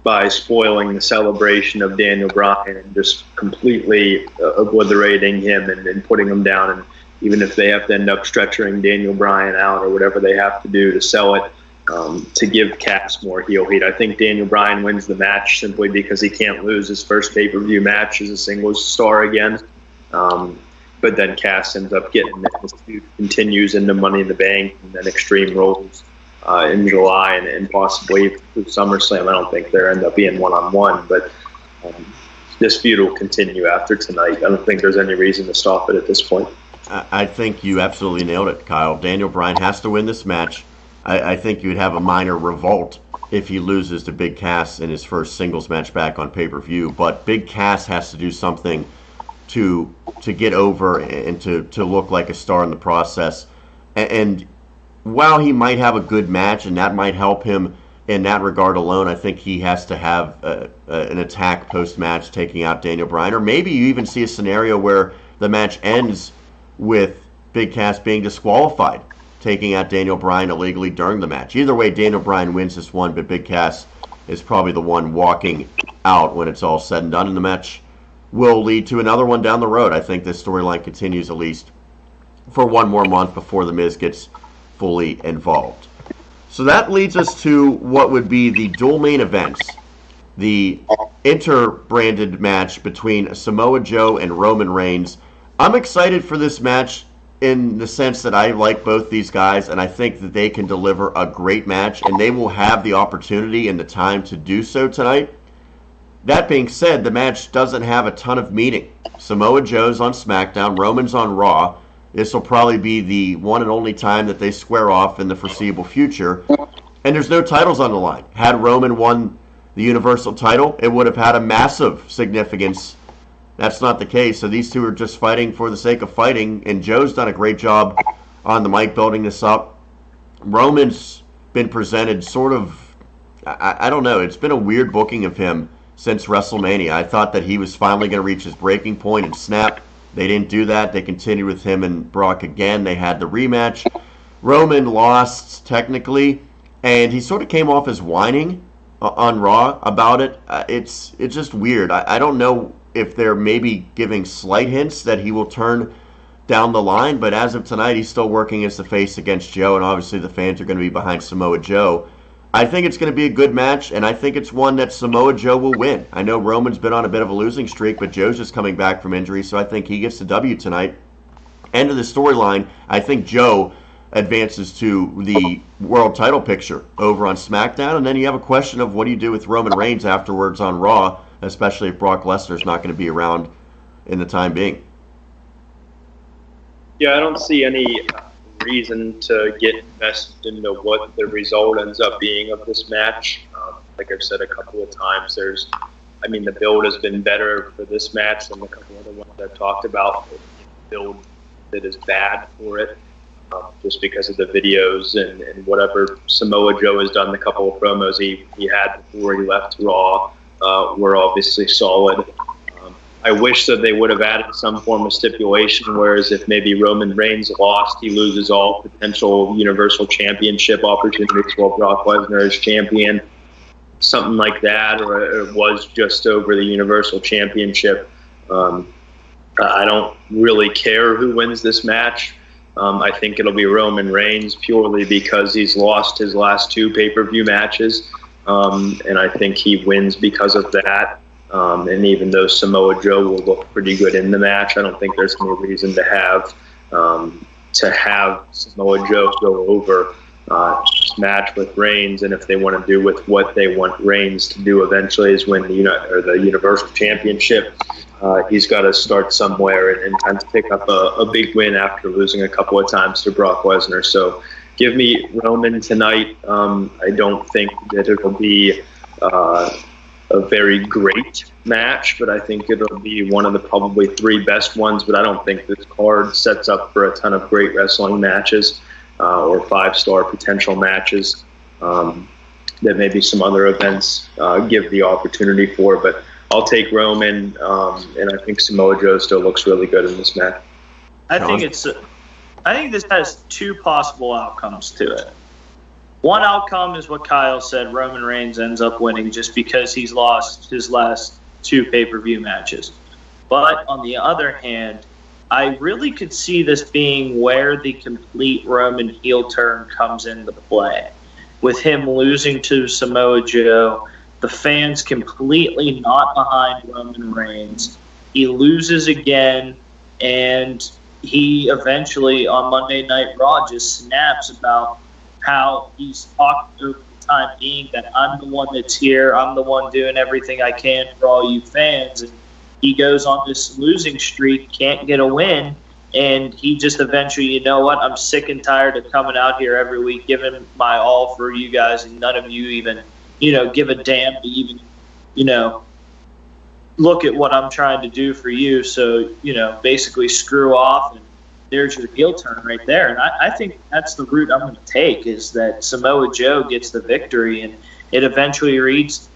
by spoiling the celebration of Daniel Bryan and just completely obliterating him and putting him down. And even if they have to end up stretching Daniel Bryan out or whatever they have to do to sell it, to give Cass more heel heat. I think Daniel Bryan wins the match simply because he can't lose his first pay-per-view match as a singles star again. But then Cass ends up getting it. This feud continues into Money in the Bank and then Extreme Rules in July and possibly through SummerSlam. I don't think there end up being one-on-one, but this feud will continue after tonight. I don't think there's any reason to stop it at this point. I think you absolutely nailed it, Kyle. Daniel Bryan has to win this match. I think you'd have a minor revolt if he loses to Big Cass in his first singles match back on pay-per-view. But Big Cass has to do something to get over and to look like a star in the process. And while he might have a good match and that might help him in that regard alone, I think he has to have an attack post-match taking out Daniel Bryan. Or maybe you even see a scenario where the match ends with Big Cass being disqualified, taking out Daniel Bryan illegally during the match. Either way, Daniel Bryan wins this one, but Big Cass is probably the one walking out when it's all said and done, and the match will lead to another one down the road. I think this storyline continues at least for one more month before The Miz gets fully involved. So that leads us to what would be the dual main events. The inter-branded match between Samoa Joe and Roman Reigns I'm excited for this match in the sense that I like both these guys, and I think that they can deliver a great match, and they will have the opportunity and the time to do so tonight. That being said, the match doesn't have a ton of meaning. Samoa Joe's on SmackDown, Roman's on Raw. This will probably be the one and only time that they square off in the foreseeable future. And there's no titles on the line. Had Roman won the Universal title, it would have had a massive significance. That's not the case. So these two are just fighting for the sake of fighting. And Joe's done a great job on the mic building this up. Roman's been presented sort of, I don't know, it's been a weird booking of him since WrestleMania. I thought that he was finally going to reach his breaking point and snap. They didn't do that. They continued with him and Brock again. They had the rematch. Roman lost technically, and he sort of came off as whining on Raw about it. It's just weird. I don't know if they're maybe giving slight hints that he will turn down the line, but as of tonight, he's still working as the face against Joe, and obviously the fans are going to be behind Samoa Joe. I think it's going to be a good match, and I think it's one that Samoa Joe will win. I know Roman's been on a bit of a losing streak, but Joe's just coming back from injury, so I think he gets the W tonight. End of the storyline, I think Joe advances to the world title picture over on SmackDown, and then you have a question of what do you do with Roman Reigns afterwards on Raw, especially if Brock Lesnar's not going to be around in the time being. Yeah, I don't see any reason to get invested into what the result ends up being of this match. Like I've said a couple of times, the build has been better for this match than a couple other ones I've talked about. The build that is bad for it, just because of the videos and whatever Samoa Joe has done. The couple of promos he had before he left Raw were obviously solid. I wish that they would have added some form of stipulation, whereas if maybe Roman Reigns lost, he loses all potential Universal Championship opportunities while Brock Lesnar is champion. Something like that, or it was just over the Universal Championship. I don't really care who wins this match. I think it'll be Roman Reigns purely because he's lost his last two pay-per-view matches, and I think he wins because of that. And even though Samoa Joe will look pretty good in the match, I don't think there's any reason to have Samoa Joe go over this match with Reigns. And if they want to do with what they want Reigns to do eventually is win the Universal Championship, he's got to start somewhere and kind of pick up a big win after losing a couple of times to Brock Lesnar. So give me Roman tonight. I don't think that it'll be a very great match, but I think it'll be one of the probably three best ones. But I don't think this card sets up for a ton of great wrestling matches or five-star potential matches that maybe some other events give the opportunity for. But I'll take Roman, and I think Samoa Joe still looks really good in this match. I think this has two possible outcomes to it. One outcome is what Kyle said. Roman Reigns ends up winning just because he's lost his last two pay-per-view matches. But on the other hand, I really could see this being where the complete Roman heel turn comes into play. With him losing to Samoa Joe, the fans completely not behind Roman Reigns. He loses again, and he eventually on Monday Night Raw just snaps about how he's talked over the time being that I'm the one that's here, I'm the one doing everything I can for all you fans. And he goes on this losing streak, can't get a win, and he just eventually, you know what, I'm sick and tired of coming out here every week giving my all for you guys, and none of you even, give a damn to even, look at what I'm trying to do for you. So, basically screw off, and there's your heel turn right there. And I think that's the route I'm going to take, is that Samoa Joe gets the victory, and it eventually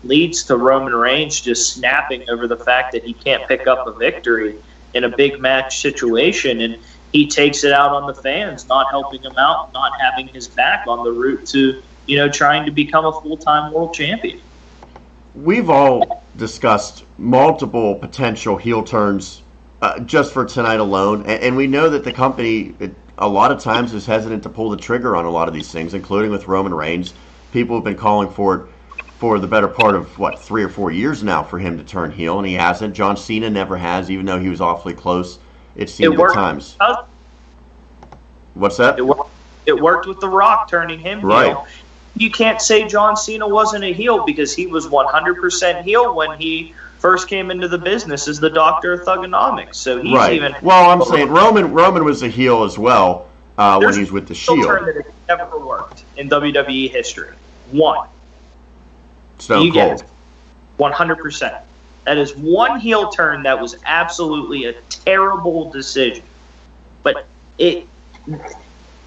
leads to Roman Reigns just snapping over the fact that he can't pick up a victory in a big match situation, and he takes it out on the fans, not helping him out, not having his back on the route to, trying to become a full-time world champion. We've all discussed multiple potential heel turns just for tonight alone, and we know that the company a lot of times is hesitant to pull the trigger on a lot of these things, including with Roman Reigns. People have been calling for it for the better part of 3 or 4 years now for him to turn heel, and he hasn't. John Cena never has, even though he was awfully close it seemed at times. What's that? It worked with The Rock turning him heel. You can't say John Cena wasn't a heel because he was 100% heel when he first came into the business as the Doctor of Thugonomics. So he's even. Well, I'm saying Roman was a heel as well when he was with the Shield. Turn that has never worked in WWE history. One. Stone Cold. 100%. That is one heel turn that was absolutely a terrible decision. But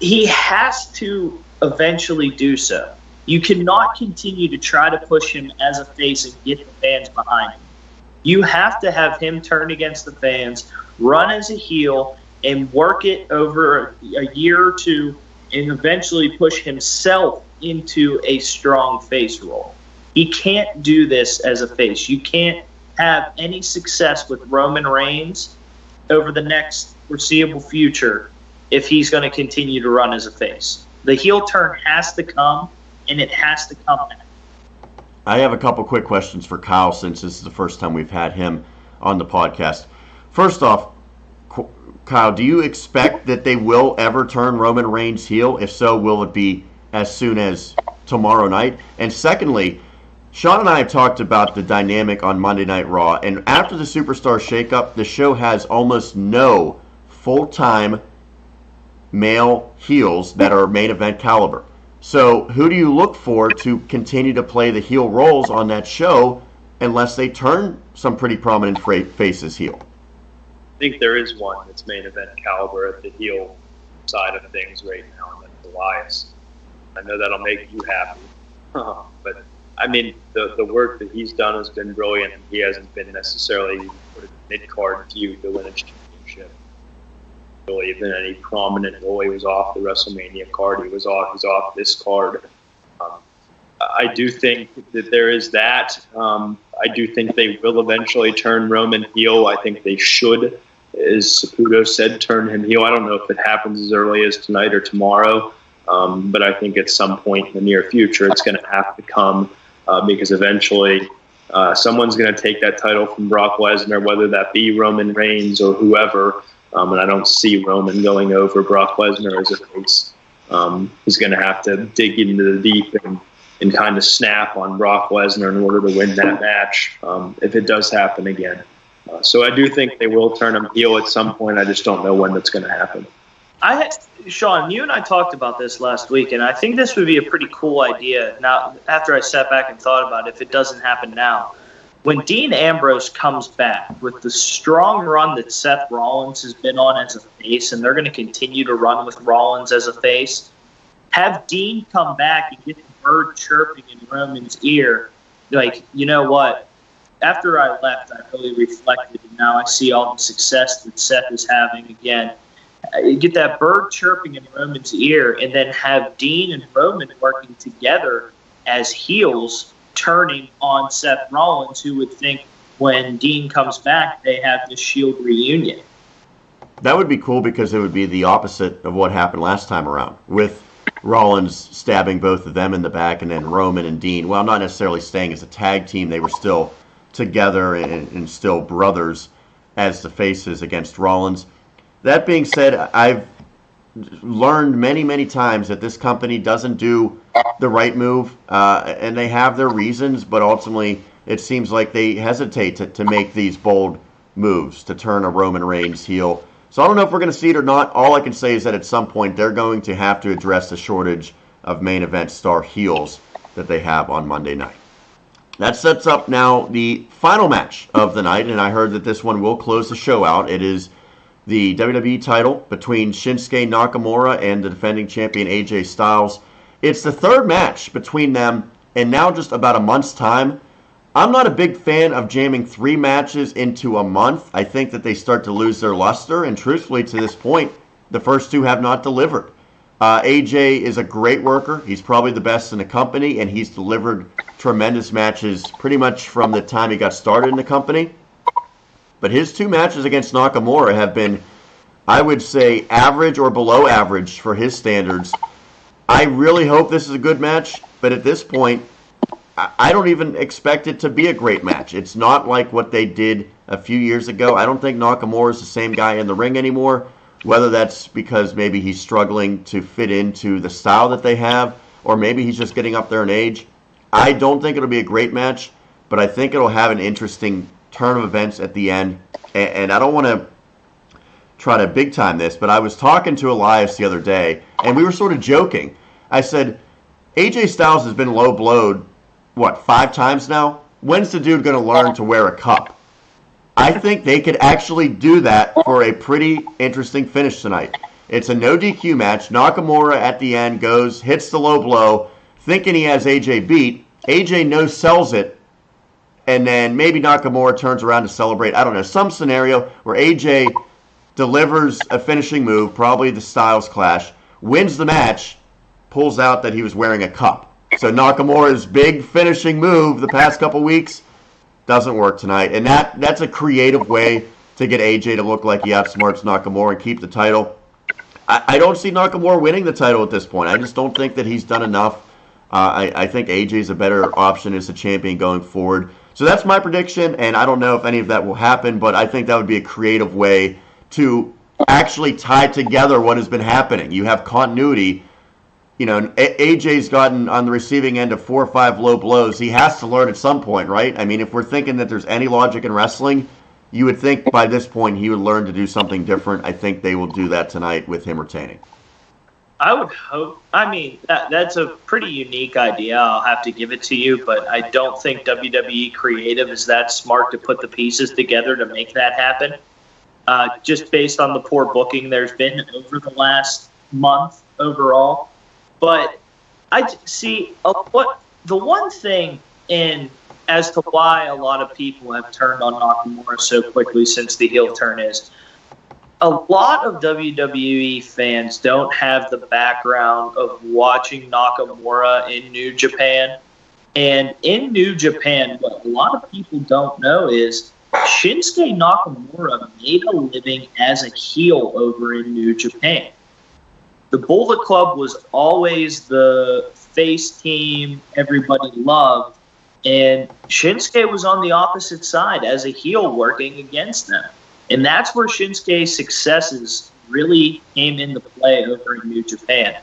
he has to eventually do so. You cannot continue to try to push him as a face and get the fans behind him. You have to have him turn against the fans, run as a heel, and work it over a year or two, and eventually push himself into a strong face role. He can't do this as a face. You can't have any success with Roman Reigns over the next foreseeable future if he's going to continue to run as a face. The heel turn has to come, and it has to come now. I have a couple quick questions for Kyle since this is the first time we've had him on the podcast. First off, Kyle, do you expect that they will ever turn Roman Reigns heel? If so, will it be as soon as tomorrow night? And secondly, Sean and I have talked about the dynamic on Monday Night Raw, and after the Superstar shakeup, the show has almost no full-time male heels that are main event caliber. So who do you look for to continue to play the heel roles on that show unless they turn some pretty prominent faces heel? I think there is one that's main event caliber at the heel side of things right now, and that's Elias. I know that'll make you happy. But, I mean, the work that he's done has been brilliant, and he hasn't been necessarily put a mid-card feud to win a championship. Really been any prominent role. He was off the WrestleMania card. He was off this card. I do think that there is that. I do think they will eventually turn Roman heel. I think they should, as Saputo said, turn him heel. I don't know if it happens as early as tonight or tomorrow, but I think at some point in the near future it's going to have to come because eventually someone's going to take that title from Brock Lesnar, whether that be Roman Reigns or whoever. And I don't see Roman going over Brock Lesnar as a face. He's going to have to dig into the deep and kind of snap on Brock Lesnar in order to win that match if it does happen again. So I do think they will turn him heel at some point. I just don't know when that's going to happen. Sean, you and I talked about this last week, and I think this would be a pretty cool idea. Now, after I sat back and thought about it, if it doesn't happen now, when Dean Ambrose comes back with the strong run that Seth Rollins has been on as a face, and they're going to continue to run with Rollins as a face, have Dean come back and get the bird chirping in Roman's ear. Like, you know what? After I left, I really reflected, and now I see all the success that Seth is having again. Get that bird chirping in Roman's ear, and then have Dean and Roman working together as heels, turning on Seth Rollins, who would think when Dean comes back, they have this Shield reunion. That would be cool because it would be the opposite of what happened last time around, with Rollins stabbing both of them in the back, and then Roman and Dean, well, not necessarily staying as a tag team, they were still together and still brothers as the faces against Rollins. That being said, I've learned many, many times that this company doesn't do the right move, and they have their reasons, but ultimately it seems like they hesitate to make these bold moves to turn a Roman Reigns heel. So I don't know if we're going to see it or not. All I can say is that at some point they're going to have to address the shortage of main event star heels that they have on Monday night. That sets up now the final match of the night, and I heard that this one will close the show out. It is the WWE title between Shinsuke Nakamura and the defending champion AJ Styles. It's the third match between them in now just about a month's time. I'm not a big fan of jamming 3 matches into a month. I think that they start to lose their luster, and truthfully, to this point, the first 2 have not delivered. AJ is a great worker. He's probably the best in the company, and he's delivered tremendous matches pretty much from the time he got started in the company. But his 2 matches against Nakamura have been, I would say, average or below average for his standards. I really hope this is a good match, but at this point, I don't even expect it to be a great match. It's not like what they did a few years ago. I don't think Nakamura is the same guy in the ring anymore, whether that's because maybe he's struggling to fit into the style that they have, or maybe he's just getting up there in age. I don't think it'll be a great match, but I think it'll have an interesting turn of events at the end. And I don't want to try to big time this, but I was talking to Elias the other day, and we were sort of joking. I said, AJ Styles has been low blowed, 5 times now? When's the dude going to learn to wear a cup? I think they could actually do that for a pretty interesting finish tonight. It's a no DQ match. Nakamura at the end goes, hits the low blow, thinking he has AJ beat. AJ no-sells it, and then maybe Nakamura turns around to celebrate. I don't know, some scenario where AJ delivers a finishing move, probably the Styles Clash, wins the match, pulls out that he was wearing a cup. So Nakamura's big finishing move the past couple weeks doesn't work tonight. And that's a creative way to get AJ to look like he outsmarts Nakamura and keep the title. I don't see Nakamura winning the title at this point. I just don't think that he's done enough. I think AJ's a better option as a champion going forward. So that's my prediction, and I don't know if any of that will happen, but I think that would be a creative way to actually tie together what has been happening. You have continuity. You know, AJ's gotten on the receiving end of 4 or 5 low blows. He has to learn at some point, right? I mean, if we're thinking that there's any logic in wrestling, you would think by this point he would learn to do something different. I think they will do that tonight with him retaining. I would hope. I mean, that's a pretty unique idea. I'll have to give it to you, but I don't think WWE Creative is that smart to put the pieces together to make that happen. Just based on the poor booking there's been over the last month overall. But I see what the one thing in as to why a lot of people have turned on Nakamura so quickly since the heel turn is a lot of WWE fans don't have the background of watching Nakamura in New Japan. And in New Japan, what a lot of people don't know is Shinsuke Nakamura made a living as a heel over in New Japan. The Bullet Club was always the face team everybody loved, and Shinsuke was on the opposite side as a heel working against them. And that's where Shinsuke's successes really came into play over in New Japan.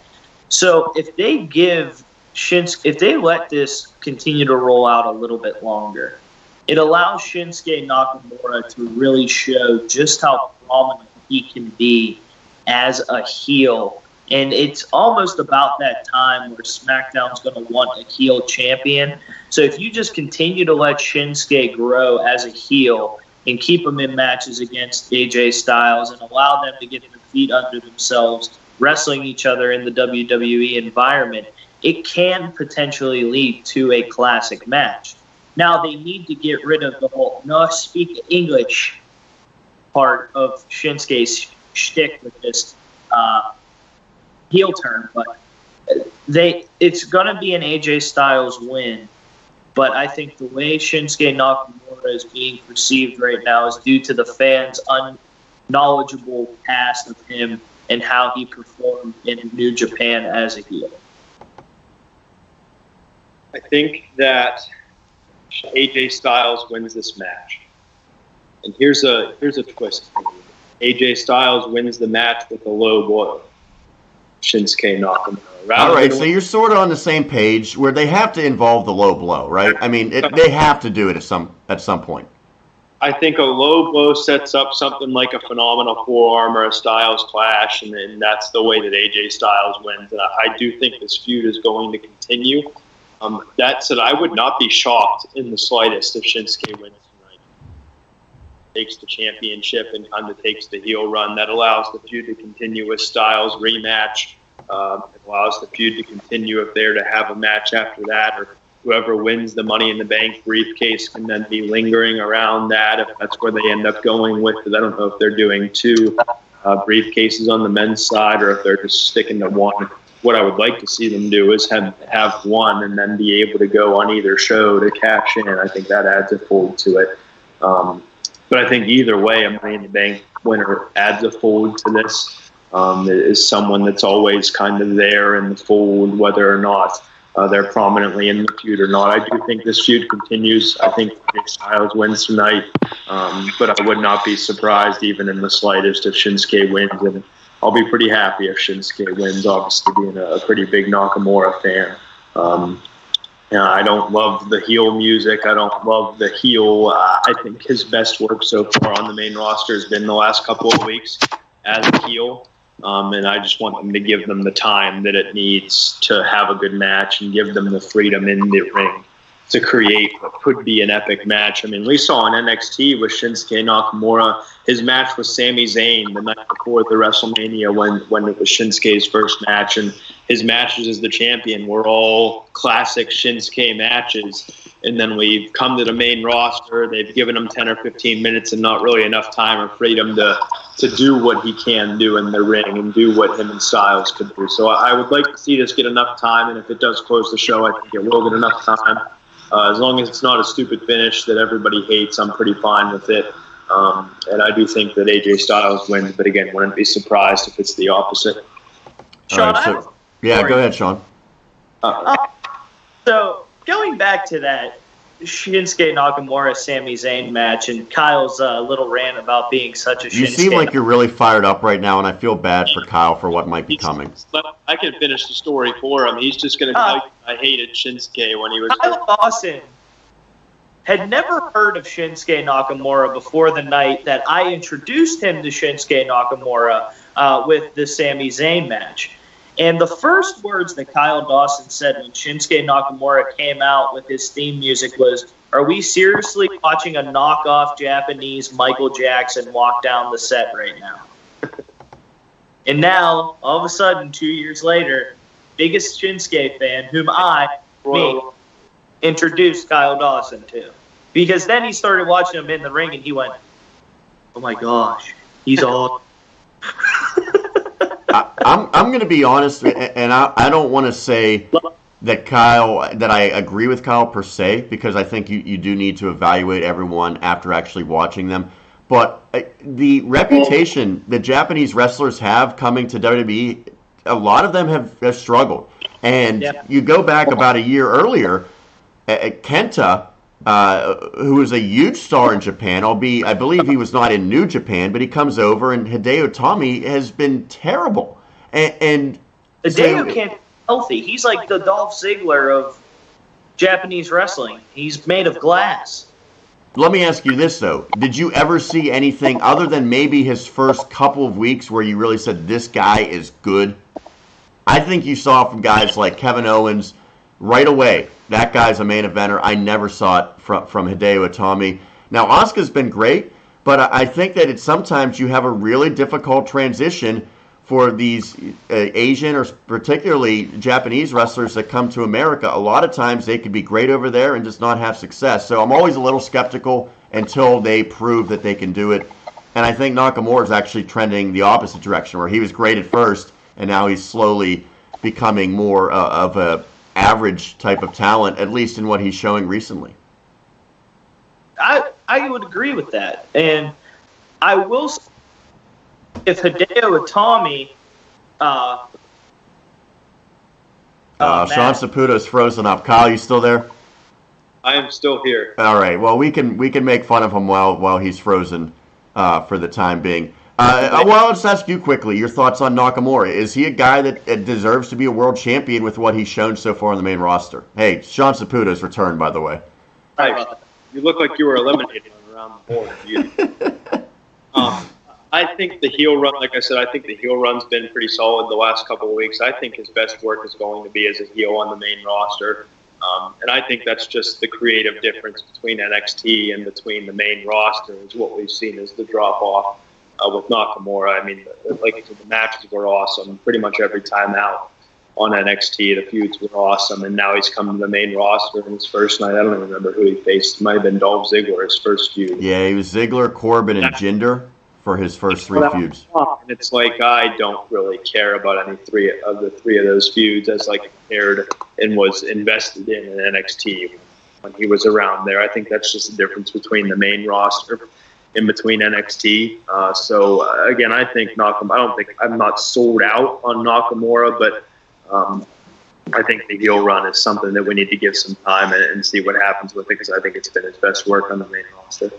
So if they give Shinsuke, if they let this continue to roll out a little bit longer, it allows Shinsuke Nakamura to really show just how prominent he can be as a heel. And it's almost about that time where SmackDown's going to want a heel champion. So if you just continue to let Shinsuke grow as a heel and keep him in matches against AJ Styles and allow them to get their feet under themselves, wrestling each other in the WWE environment, it can potentially lead to a classic match. Now, they need to get rid of the whole no speak English part of Shinsuke's shtick with this heel turn, but it's going to be an AJ Styles win. But I think the way Shinsuke Nakamura is being perceived right now is due to the fans' unknowledgeable past of him and how he performed in New Japan as a heel. I think that AJ Styles wins this match. And here's a twist. AJ Styles wins the match with a low blow. Shinsuke Nakamura. All right, so you're sort of on the same page where they have to involve the low blow, right? I mean, they have to do it at some point. I think a low blow sets up something like a phenomenal forearm or a Styles Clash, and then that's the way that AJ Styles wins. And I do think this feud is going to continue. That said, I would not be shocked in the slightest if Shinsuke wins tonight. Takes the championship and kind of takes the heel run. That allows the feud to continue with Styles rematch. It allows the feud to continue if they're to have a match after that, or whoever wins the Money in the Bank briefcase can then be lingering around that if that's where they end up going with. Because I don't know if they're doing 2 briefcases on the men's side or if they're just sticking to one. What I would like to see them do is have one and then be able to go on either show to cash in. I think that adds a fold to it. But I think either way, a Money in the Bank winner adds a fold to this. Is someone that's always kind of there in the fold, whether or not they're prominently in the feud or not. I do think this feud continues. I think Styles wins tonight, but I would not be surprised even in the slightest if Shinsuke wins, and I'll be pretty happy if Shinsuke wins, obviously being a pretty big Nakamura fan. I don't love the heel music. I don't love the heel. I think his best work so far on the main roster has been the last couple of weeks as a heel. And I just want them to give them the time that it needs to have a good match and give them the freedom in the ring to create what could be an epic match. I mean, we saw on NXT with Shinsuke Nakamura, his match with Sami Zayn the night before the WrestleMania when it was Shinsuke's first match, and his matches as the champion were all classic Shinsuke matches. And then we've come to the main roster, they've given him 10 or 15 minutes and not really enough time or freedom to do what he can do in the ring and do what him and Styles could do. So I would like to see this get enough time, and if it does close the show, I think it will get enough time. As long as it's not a stupid finish that everybody hates, I'm pretty fine with it. And I do think that AJ Styles wins, but again, wouldn't be surprised if it's the opposite. Sean, right, yeah, go ahead, Sean. So going back to that Shinsuke Nakamura Sami Zayn match and Kyle's little rant about being such a Shinsuke. You seem like you're really fired up right now, and I feel bad for Kyle for what might be coming. I can finish the story for him. He's just going to tell you I hated Shinsuke when he was... Kyle Dawson had never heard of Shinsuke Nakamura before the night that I introduced him to Shinsuke Nakamura with the Sami Zayn match. And the first words that Kyle Dawson said when Shinsuke Nakamura came out with his theme music was, "Are we seriously watching a knockoff Japanese Michael Jackson walk down the set right now?" And now, all of a sudden, 2 years later, biggest Shinsuke fan, whom me, introduced Kyle Dawson to. Because then he started watching him in the ring and he went, "Oh my gosh, he's all..." I'm going to be honest, and I don't want to say that I agree with Kyle per se, because I think you do need to evaluate everyone after actually watching them. But the reputation that Japanese wrestlers have coming to WWE, a lot of them have struggled. And you go back about a year earlier, Kenta, who was a huge star in Japan, albeit I believe he was not in New Japan, but he comes over, and Hideo Itami has been terrible. And Hideo can't be healthy. He's like the Dolph Ziggler of Japanese wrestling. He's made of glass. Let me ask you this, though. Did you ever see anything other than maybe his first couple of weeks where you really said, this guy is good? I think you saw from guys like Kevin Owens right away. That guy's a main eventer. I never saw it from Hideo Itami. Now, Asuka's been great, but I think that sometimes you have a really difficult transition for these Asian or particularly Japanese wrestlers that come to America. A lot of times they could be great over there and just not have success. So I'm always a little skeptical until they prove that they can do it. And I think Nakamura is actually trending the opposite direction, where he was great at first, and now he's slowly becoming more of a average type of talent, at least in what he's showing recently. I would agree with that. And I will say, if Hideo Itami... Sean Saputo's frozen up. Kyle, you still there? I am still here. All right. Well, we can make fun of him while he's frozen for the time being. Well, let's ask you quickly your thoughts on Nakamura. Is he a guy that deserves to be a world champion with what he's shown so far on the main roster? Hey, Sean Saputo's returned, by the way. Right. You look like you were eliminated around the board. I think the heel run, like I said, I think the heel run's been pretty solid the last couple of weeks. I think his best work is going to be as a heel on the main roster. And I think that's just the creative difference between NXT and between the main roster is what we've seen as the drop-off with Nakamura. I mean, like the matches were awesome pretty much every time out on NXT. The feuds were awesome, and now he's come to the main roster in his first night. I don't even remember who he faced. It might have been Dolph Ziggler, his first feud. Yeah, he was Ziggler, Corbin, and Jinder for his first three feuds. And it's like, I don't really care about any three of those feuds as like compared and was invested in NXT when he was around there. I think that's just the difference between the main roster in between NXT. So again, I think I'm not sold out on Nakamura, but I think the heel run is something that we need to give some time and see what happens with it, because I think it's been his best work on the main roster.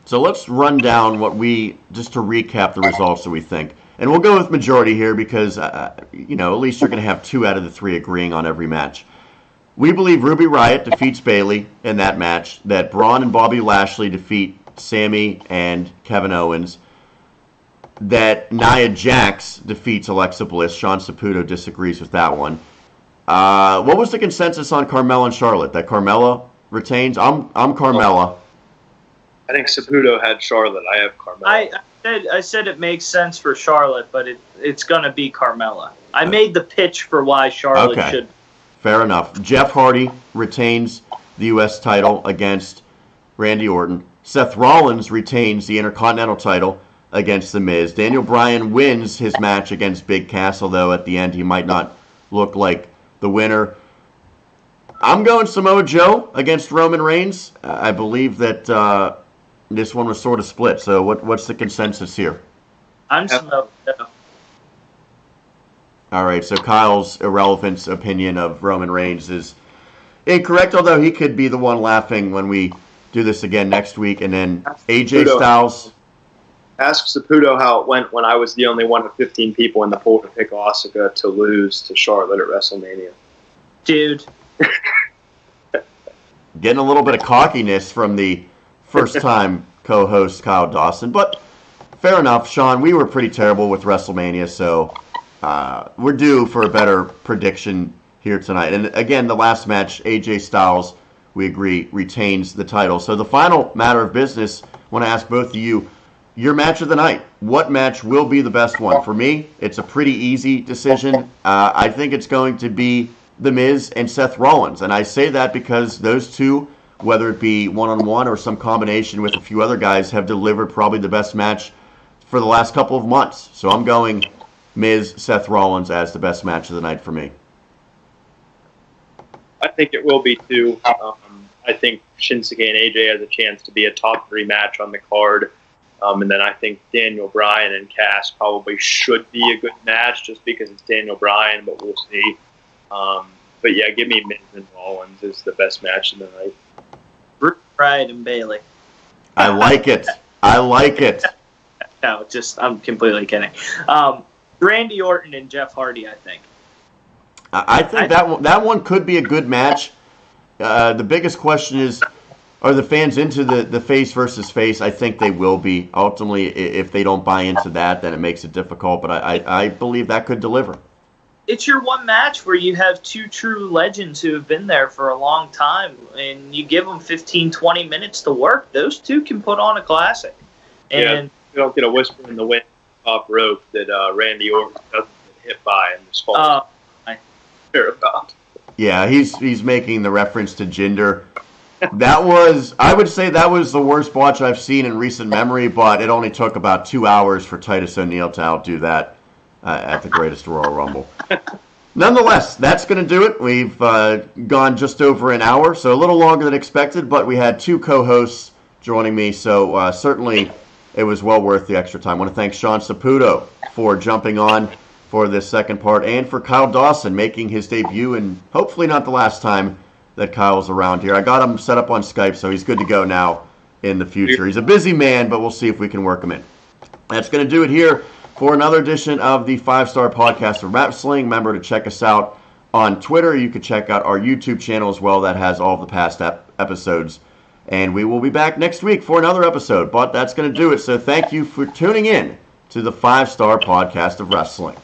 So let's run down just to recap the results that we think. And we'll go with majority here because, at least you're going to have 2 out of the 3 agreeing on every match. We believe Ruby Riott defeats Bayley in that match, that Braun and Bobby Lashley defeat Sammy and Kevin Owens, that Nia Jax defeats Alexa Bliss. Sean Saputo disagrees with that one. What was the consensus on Carmella and Charlotte? That Carmella retains? I'm Carmella. I think Saputo had Charlotte. I have Carmella. I said it makes sense for Charlotte, but it's going to be Carmella. I made the pitch for why Charlotte should. Fair enough. Jeff Hardy retains the U.S. title against Randy Orton. Seth Rollins retains the Intercontinental title against The Miz. Daniel Bryan wins his match against Big Cass, although at the end he might not look like the winner. I'm going Samoa Joe against Roman Reigns. I believe that this one was sort of split. So what's the consensus here? I'm Samoa Joe. All right, so Kyle's irrelevant opinion of Roman Reigns is incorrect, although he could be the one laughing when we do this again next week. And then AJ Styles. Ask Saputo how it went when I was the only one of 15 people in the poll to pick Asuka to lose to Charlotte at WrestleMania. Dude. Getting a little bit of cockiness from the first-time co-host Kyle Dawson. But fair enough, Sean, we were pretty terrible with WrestleMania, so we're due for a better prediction here tonight. And again, the last match, AJ Styles, we agree, retains the title. So the final matter of business, I want to ask both of you, your match of the night. What match will be the best one? For me, it's a pretty easy decision. I think it's going to be The Miz and Seth Rollins. And I say that because those two, whether it be one-on-one or some combination with a few other guys, have delivered probably the best match for the last couple of months. So I'm going Miz, Seth Rollins as the best match of the night for me. I think it will be too. I think Shinsuke and AJ has a chance to be a top 3 match on the card. And then I think Daniel Bryan and Cass probably should be a good match just because it's Daniel Bryan, but we'll see. But yeah, give me Miz and Rollins is the best match of the night. Bryan and Bayley. I like it. No, I'm completely kidding. Randy Orton and Jeff Hardy, I think. I think that one could be a good match. The biggest question is, are the fans into the face versus face? I think they will be. Ultimately, if they don't buy into that, then it makes it difficult. But I believe that could deliver. It's your one match where you have 2 true legends who have been there for a long time, and you give them 15, 20 minutes to work. Those 2 can put on a classic. And you don't get a whisper in the wind top rope that Randy Orton doesn't get hit by and just falls. I care about. Yeah, he's making the reference to Jinder. I would say that was the worst botch I've seen in recent memory, but it only took about 2 hours for Titus O'Neil to outdo that at the Greatest Royal Rumble. Nonetheless, that's going to do it. We've gone just over an hour, so a little longer than expected, but we had 2 co-hosts joining me, so certainly it was well worth the extra time. I want to thank Sean Saputo for jumping on for this second part, and for Kyle Dawson making his debut, and hopefully not the last time that Kyle's around here. I got him set up on Skype, so he's good to go now in the future. He's a busy man, but we'll see if we can work him in. That's going to do it here for another edition of the 5-Star Podcast of Wrestling. Remember to check us out on Twitter. You can check out our YouTube channel as well. That has all of the past episodes. And we will be back next week for another episode. But that's going to do it. So thank you for tuning in to the 5-Star Podcast of Wrestling.